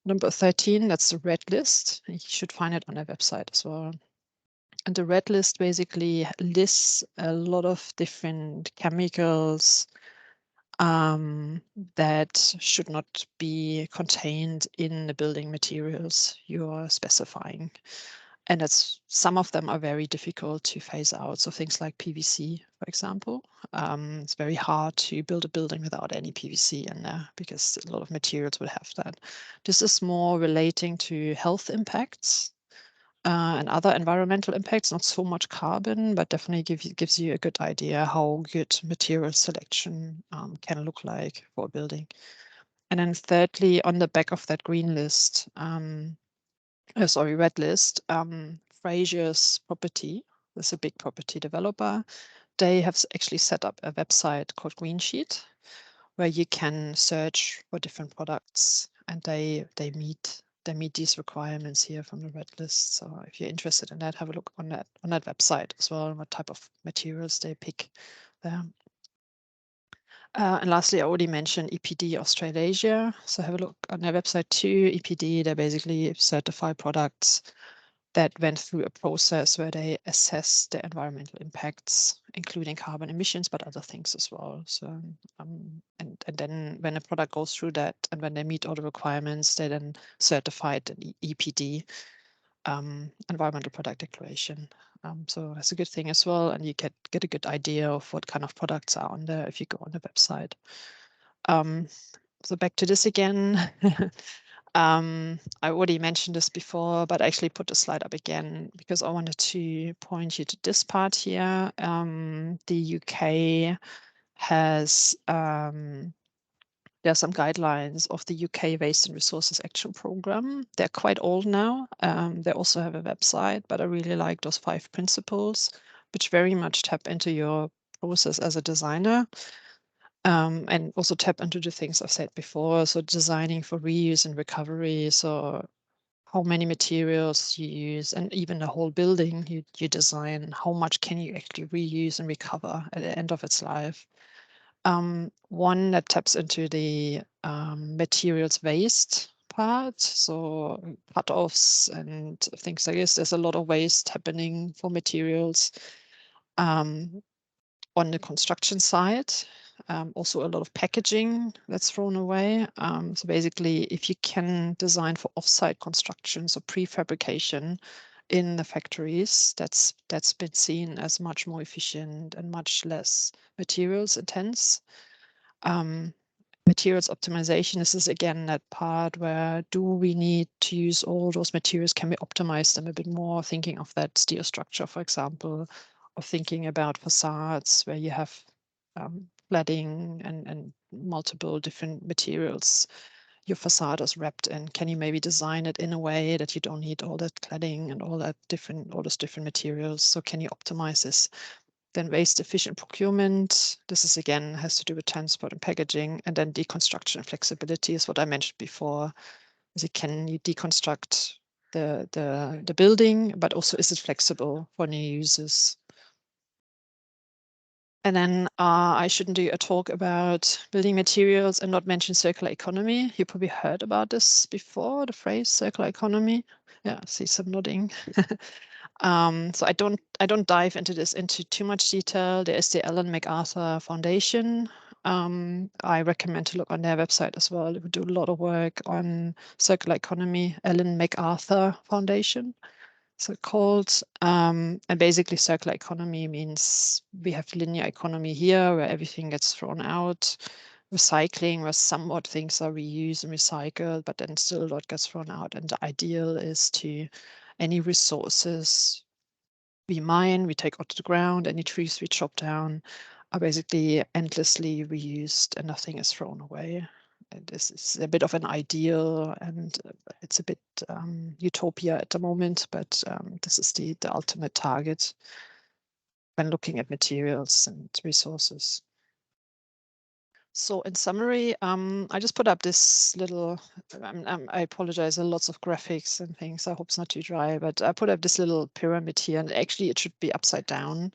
Number 13, that's the red list. You should find it on their website as well. And the red list basically lists a lot of different chemicals that should not be contained in the building materials you are specifying. And some of them are very difficult to phase out. So things like PVC, for example, it's very hard to build a building without any PVC in there because a lot of materials would have that. This is more relating to health impacts and other environmental impacts, not so much carbon, but definitely gives you a good idea how good material selection can look like for a building. And then thirdly, on the back of that green list, red list, Fraser's Property, that's a big property developer. They have actually set up a website called Green Sheet, where you can search for different products, and they meet these requirements here from the red list. So if you're interested in that, have a look on that website as well, what type of materials they pick there. And lastly, I already mentioned EPD Australasia. So have a look on their website too. EPD, they basically certify products that went through a process where they assess the environmental impacts, including carbon emissions, but other things as well. So, and then when a product goes through that and when they meet all the requirements, they then certify an EPD, Environmental Product Declaration. So that's a good thing as well. And you get a good idea of what kind of products are on there if you go on the website. So back to this again. I already mentioned this before, but I actually put the slide up again because I wanted to point you to this part here. The UK has, there are some guidelines of the UK Waste and Resources Action Programme. They're quite old now. They also have a website, but I really like those 5 principles, which very much tap into your process as a designer. And also tap into the things I've said before. So designing for reuse and recovery. So how many materials you use, and even the whole building you design, how much can you actually reuse and recover at the end of its life. One that taps into the materials waste part, so cut-offs and things like this. There's a lot of waste happening for materials on the construction side. Also a lot of packaging that's thrown away. So basically, if you can design for offsite construction, so prefabrication in the factories, that's been seen as much more efficient and much less materials intense. Materials optimization, this is again that part where do we need to use all those materials? Can we optimize them a bit more? Thinking of that steel structure, for example, or thinking about facades where you have cladding and multiple different materials your facade is wrapped in. Can you maybe design it in a way that you don't need all that cladding and all those different materials? So can you optimize this? Then waste efficient procurement. This is again has to do with transport and packaging, and then deconstruction and flexibility is what I mentioned before. Is it, can you deconstruct the building, but also is it flexible for new users? And then I shouldn't do a talk about building materials and not mention circular economy. You probably heard about this before, the phrase circular economy. Yeah, I see some nodding. So I don't dive into this into too much detail. There is the Ellen MacArthur Foundation. I recommend to look on their website as well. They do a lot of work on circular economy, Ellen MacArthur Foundation. So called, and basically circular economy means we have linear economy here where everything gets thrown out, recycling where somewhat things are reused and recycled, but then still a lot gets thrown out. And the ideal is to any resources we mine, we take out of the ground, any trees we chop down are basically endlessly reused and nothing is thrown away. This is a bit of an ideal, and it's a bit utopia at the moment, but this is the ultimate target when looking at materials and resources. So in summary, I just put up this little, I apologize, there are lots of graphics and things. I hope it's not too dry, but I put up this little pyramid here, and actually it should be upside down.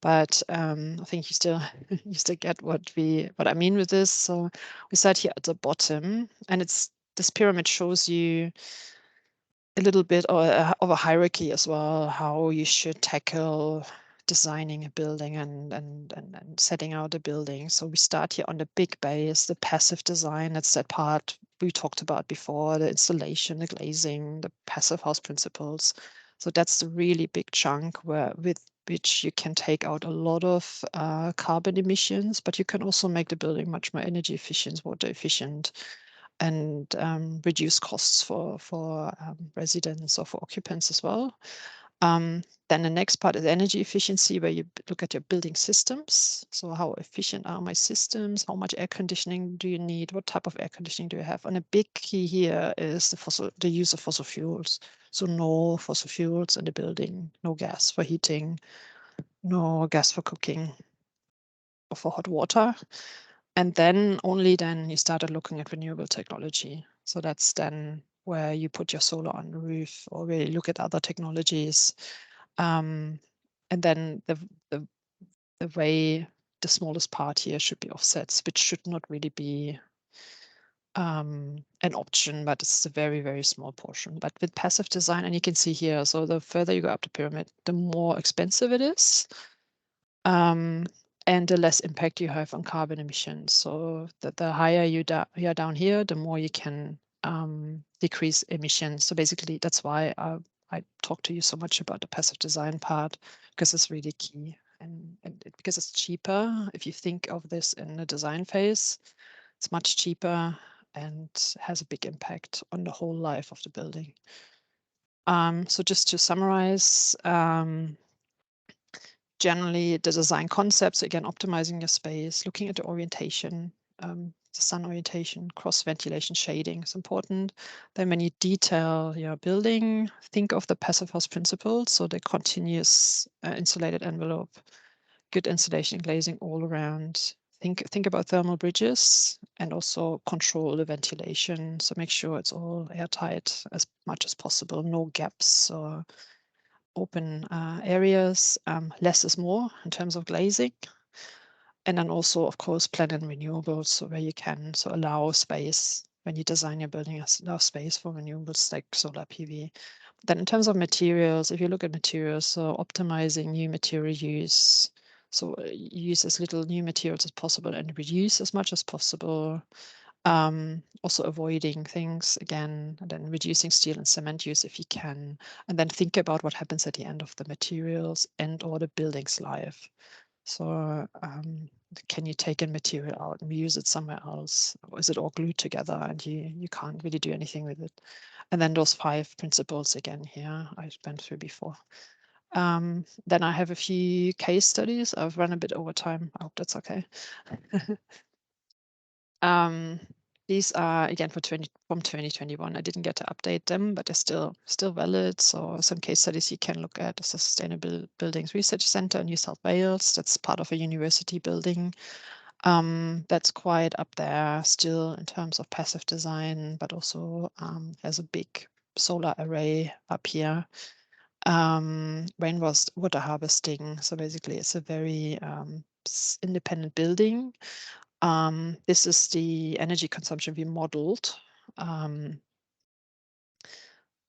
But I think you still you still get what I mean with this. So we start here at the bottom, and this pyramid shows you a little bit of a hierarchy as well, how you should tackle designing a building and setting out a building. So we start here on the big base, the passive design. That's that part we talked about before, the installation, the glazing, the passive house principles. So that's the really big chunk with which you can take out a lot of carbon emissions, but you can also make the building much more energy efficient, water efficient, and reduce costs for residents or for occupants as well. Then the next part is energy efficiency, where you look at your building systems. So how efficient are my systems? How much air conditioning do you need? What type of air conditioning do you have? And a big key here is the use of fossil fuels. So no fossil fuels in the building, no gas for heating, no gas for cooking or for hot water. And then only then you started looking at renewable technology. So that's then where you put your solar on the roof or really look at other technologies. And then the way the smallest part here should be offsets, which should not really be an option, but it's a very, very small portion. But with passive design, and you can see here, so the further you go up the pyramid, the more expensive it is. And the less impact you have on carbon emissions. So the higher you're down here, the more you can decrease emissions. So basically, that's why I talk to you so much about the passive design part, because it's really key. And because it's cheaper, if you think of this in the design phase, it's much cheaper and has a big impact on the whole life of the building. So just to summarize, generally the design concepts, again, optimizing your space, looking at the orientation, the sun orientation, cross ventilation, shading is important. Then when you detail your building, think of the passive house principles. So the continuous insulated envelope, good insulation glazing all around. Think about thermal bridges and also control the ventilation. So make sure it's all airtight as much as possible, no gaps or open areas. Less is more in terms of glazing. And then also, of course, plan in renewables, so where you can so allow space when you design your building, allow space for renewables like solar PV. Then in terms of materials, if you look at materials, so optimizing new material use, so use as little new materials as possible and reduce as much as possible. Also avoiding things again, and then reducing steel and cement use if you can, and then think about what happens at the end of the materials and or the building's life. So can you take a material out and reuse it somewhere else, or is it all glued together and you can't really do anything with it? And then those 5 principles again here I went through before. Then I have a few case studies. I've run a bit over time. I hope that's okay. These are again from 2021. I didn't get to update them, but they're still valid. So some case studies you can look at is the Sustainable Buildings Research Centre in New South Wales. That's part of a university building. That's quite up there still in terms of passive design, but also has a big solar array up here. Rainwater harvesting. So basically, it's a very independent building. This is the energy consumption we modeled. And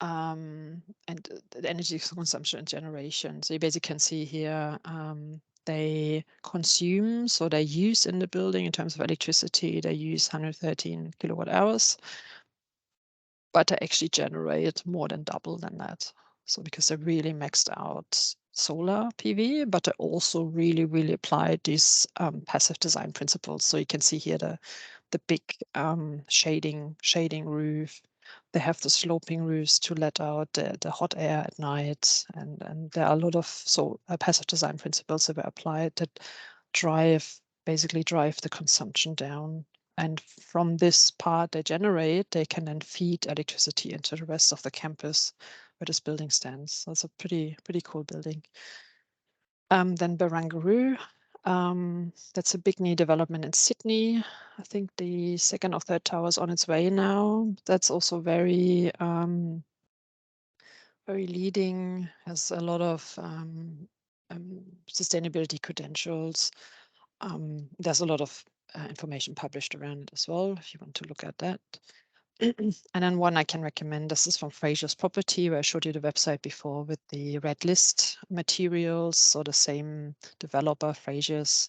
the energy consumption and generation. So you basically can see here they consume, so they use in the building in terms of electricity, they use 113 kilowatt hours, but they actually generate more than double than that. So because they really maxed out solar PV, but they also really applied these passive design principles. So you can see here the big shading roof. They have the sloping roofs to let out the hot air at night, and there are a lot of passive design principles that were applied that basically drive the consumption down. And from this part they generate, they can then feed electricity into the rest of the campus where this building stands. So it's a pretty cool building. Then Barangaroo. That's a big new development in Sydney. I think the second or third tower is on its way now. That's also very leading, has a lot of sustainability credentials. There's a lot of information published around it as well, if you want to look at that. And then one I can recommend, this is from Fraser's Property, where I showed you the website before with the red list materials. So the same developer, Fraser's,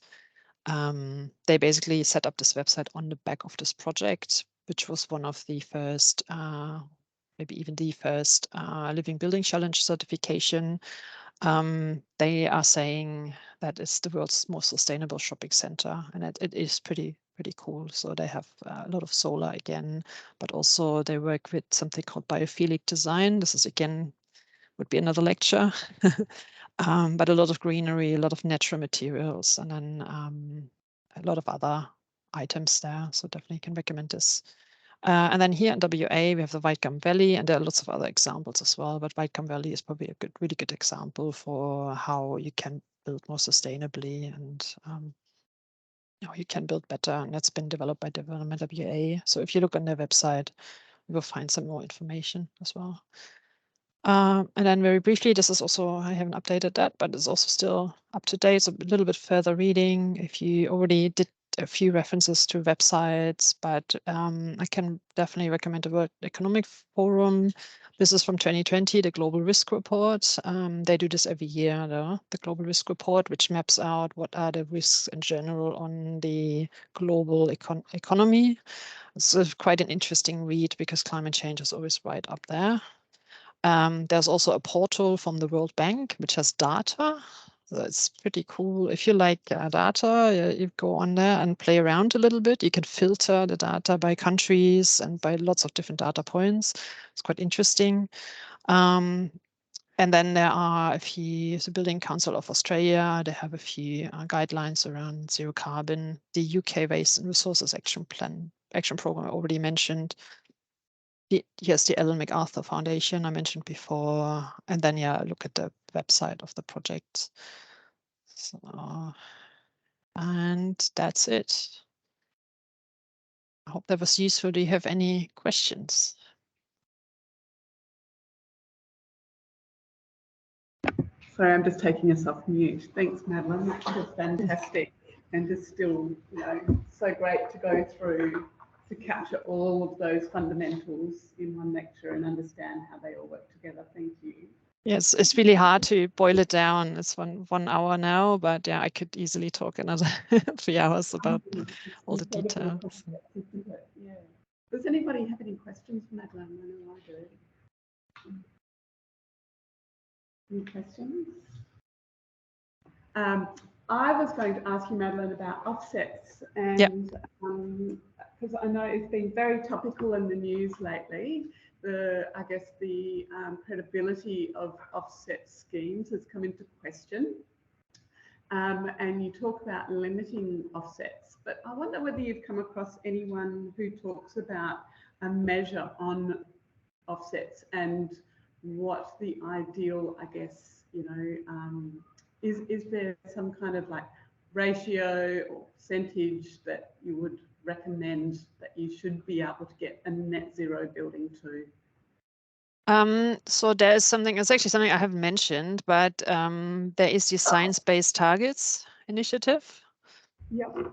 they basically set up this website on the back of this project, which was one of the first, maybe even the first Living Building Challenge certification. They are saying that it's the world's most sustainable shopping center, and it is pretty cool. So they have a lot of solar again, but also they work with something called biophilic design. This is again would be another lecture, but a lot of greenery, a lot of natural materials, and then a lot of other items there. So definitely can recommend this. And then here in WA, we have the White Gum Valley, and there are lots of other examples as well. But White Gum Valley is probably a really good example for how you can build more sustainably and how you can build better. And that's been developed by Development WA. So if you look on their website, you will find some more information as well. And then very briefly, this is also, I haven't updated that, but it's also still up to date. So a little bit further reading if you already did a few references to websites, but I can definitely recommend the World Economic Forum. This is from 2020, the Global Risk Report. They do this every year, the Global Risk Report, which maps out what are the risks in general on the global economy. It's quite an interesting read because climate change is always right up there. There's also a portal from the World Bank, which has data. So it's pretty cool. If you like data, you go on there and play around a little bit. You can filter the data by countries and by lots of different data points. It's quite interesting. And then there are a few, the Building Council of Australia, they have a few guidelines around zero carbon. The UK Waste and Resources Action Program I already mentioned. Here's the Ellen MacArthur Foundation I mentioned before. And then, look at the website of the project. So, and that's it. I hope that was useful. Do you have any questions? Sorry, I'm just taking us off mute. Thanks, Madlen. That was fantastic. And just still, so great to go through to capture all of those fundamentals in one lecture and understand how they all work together. Thank you. Yes, it's really hard to boil it down. It's one hour now, but I could easily talk another 3 hours about all the details. Yeah. Does anybody have any questions for Madlen? I know I do. Any questions? I was going to ask you, Madlen, about offsets, and because I know it's been very topical in the news lately. I guess the credibility of offset schemes has come into question. and you talk about limiting offsets, but I wonder whether you've come across anyone who talks about a measure on offsets and what the ideal, I guess, is there some kind of like ratio or percentage that you would recommend that you should be able to get a net zero building to? So there is something, it's actually something I haven't mentioned, but there is the Science-Based Targets Initiative. Yep.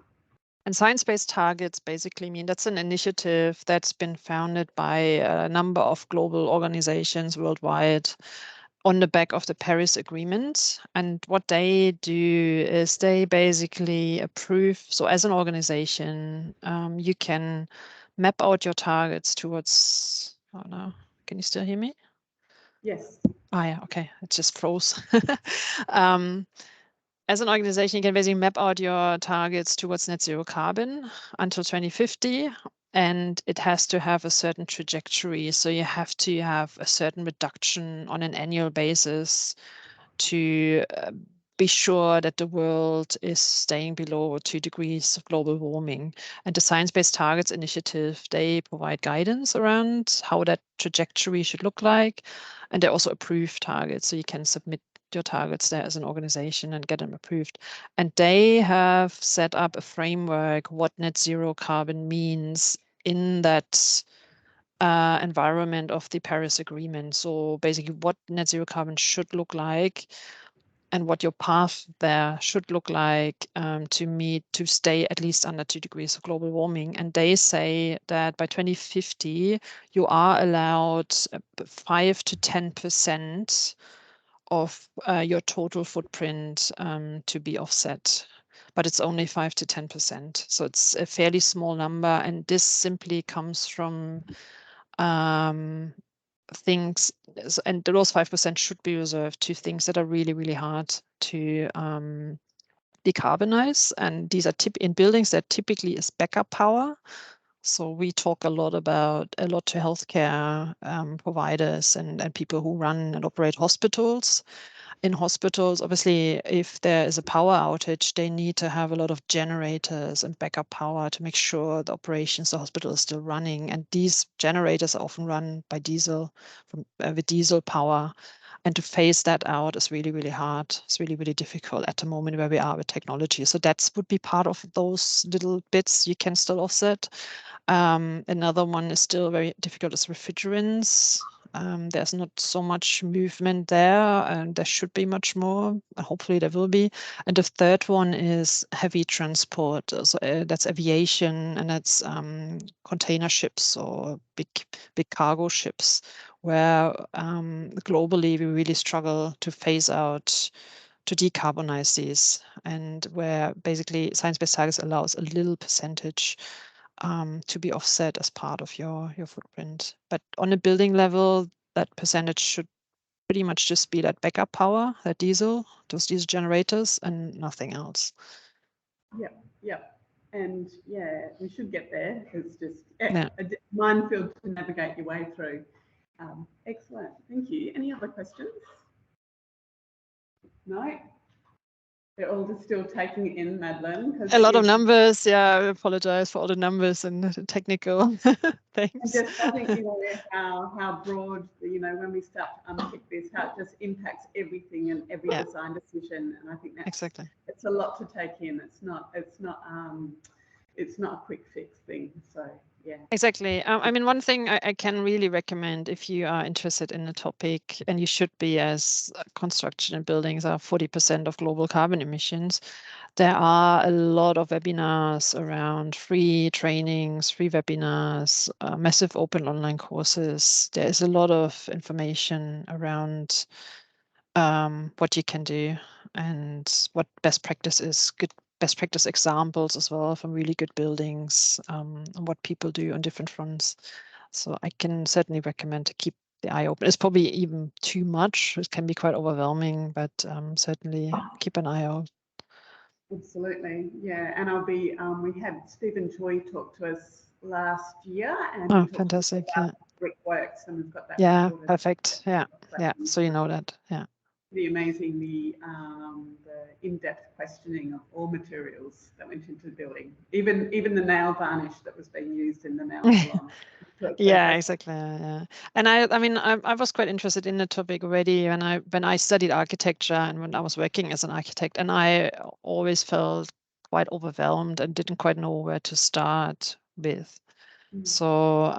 And science-based targets basically mean that's an initiative that's been founded by a number of global organizations worldwide on the back of the Paris Agreement. And what they do is they basically approve. So as an organization, you can map out your targets towards, oh no, can you still hear me? Yes. Oh yeah, okay, it just froze. As an organization, you can basically map out your targets towards net zero carbon until 2050, and it has to have a certain trajectory. So you have to have a certain reduction on an annual basis to be sure that the world is staying below 2 degrees of global warming. And the Science-Based Targets Initiative, they provide guidance around how that trajectory should look like. And they also approve targets. So you can submit your targets there as an organization and get them approved. And they have set up a framework what net zero carbon means in that environment of the Paris Agreement. So basically what net zero carbon should look like and what your path there should look like to stay at least under 2 degrees of global warming. And they say that by 2050, you are allowed 5 to 10% of your total footprint to be offset. But it's only 5 to 10%. So it's a fairly small number. And this simply comes from things, and those 5% should be reserved to things that are really, really hard to decarbonize. And these are in buildings that typically is backup power. So we talk a lot to healthcare providers and people who run and operate hospitals. In hospitals, obviously, if there is a power outage, they need to have a lot of generators and backup power to make sure the operations, the hospital is still running. And these generators are often run by diesel, with diesel power. And to phase that out is really, really hard. It's really, really difficult at the moment where we are with technology. So that would be part of those little bits you can still offset. Another one is still very difficult is refrigerants. There's not so much movement there, and there should be much more. Hopefully there will be. And the third one is heavy transport. So that's aviation, and that's container ships or big cargo ships, where globally we really struggle to phase out, to decarbonize these, and where basically science-based targets allows a little percentage to be offset as part of your footprint. But on a building level, that percentage should pretty much just be that backup power, that those diesel generators, and nothing else. Yep. And yeah, we should get there. It's just a minefield to navigate your way through. Excellent. Thank you. Any other questions? No? They're all just still taking it in, Madlen. A lot of numbers. Yeah, I apologize for all the numbers and the technical things. And just I think how broad, when we start to unpick this, how it just impacts everything and every design decision. And I think that's exactly. It's a lot to take in. It's not a quick fix thing. So yeah. Exactly. I mean, one thing I can really recommend if you are interested in the topic, and you should be, as construction and buildings are 40% of global carbon emissions, there are a lot of webinars around free trainings, free webinars, massive open online courses. There is a lot of information around what you can do and what best practice is, good best practice examples as well from really good buildings, and what people do on different fronts. So I can certainly recommend to keep the eye open. It's probably even too much. It can be quite overwhelming, but certainly keep an eye out. Absolutely, yeah. And I'll be. We had Stephen Choi talk to us last year, and oh, fantastic! Yeah, brickworks, and we've got that. Yeah, recorded. perfect. Yeah, yeah. So you know that. Yeah. pretty amazing the in-depth questioning of all materials that went into the building, even the nail varnish that was being used in the nail salon. Yeah, exactly. Yeah, and I mean, I was quite interested in the topic already when I studied architecture and when I was working as an architect, and I always felt quite overwhelmed and didn't quite know where to start with. So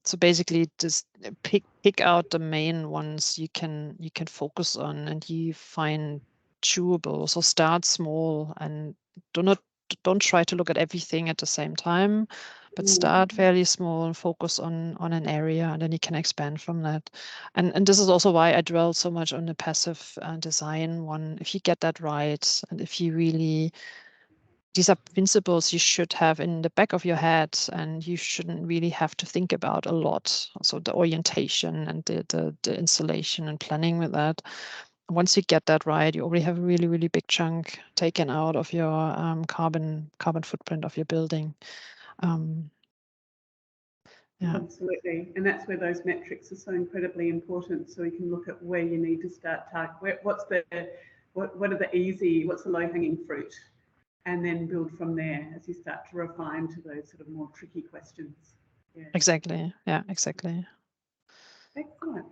so basically just pick out the main ones you can focus on and you find chewable. So start small and don't try to look at everything at the same time, but start fairly small and focus on an area, and then you can expand from that. And this is also why I dwell so much on the passive design one. If you get that right, and if you really, these are principles you should have in the back of your head, and you shouldn't really have to think about a lot. So the orientation and the installation and planning with that. Once you get that right, you already have a really, really big chunk taken out of your carbon footprint of your building. Yeah. Absolutely, and that's where those metrics are so incredibly important. So we can look at where you need to start target. What's the low-hanging fruit, and then build from there as you start to refine to those sort of more tricky questions. Yeah. Exactly. Yeah, exactly. Excellent.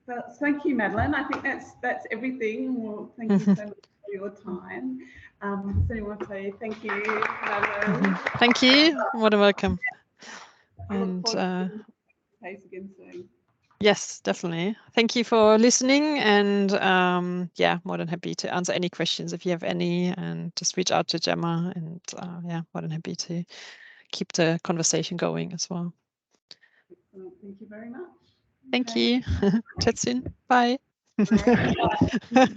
Well, thank you, Madlen. I think that's everything. Well, thank you so much for your time. Does anyone want to say thank you, Madlen? Thank you. More than welcome. And again soon. Yes, definitely. Thank you for listening, and yeah, more than happy to answer any questions if you have any, and just reach out to Gemma, and yeah, more than happy to keep the conversation going as well. Excellent. Thank you very much. Thank you. Chat soon. Bye. Bye.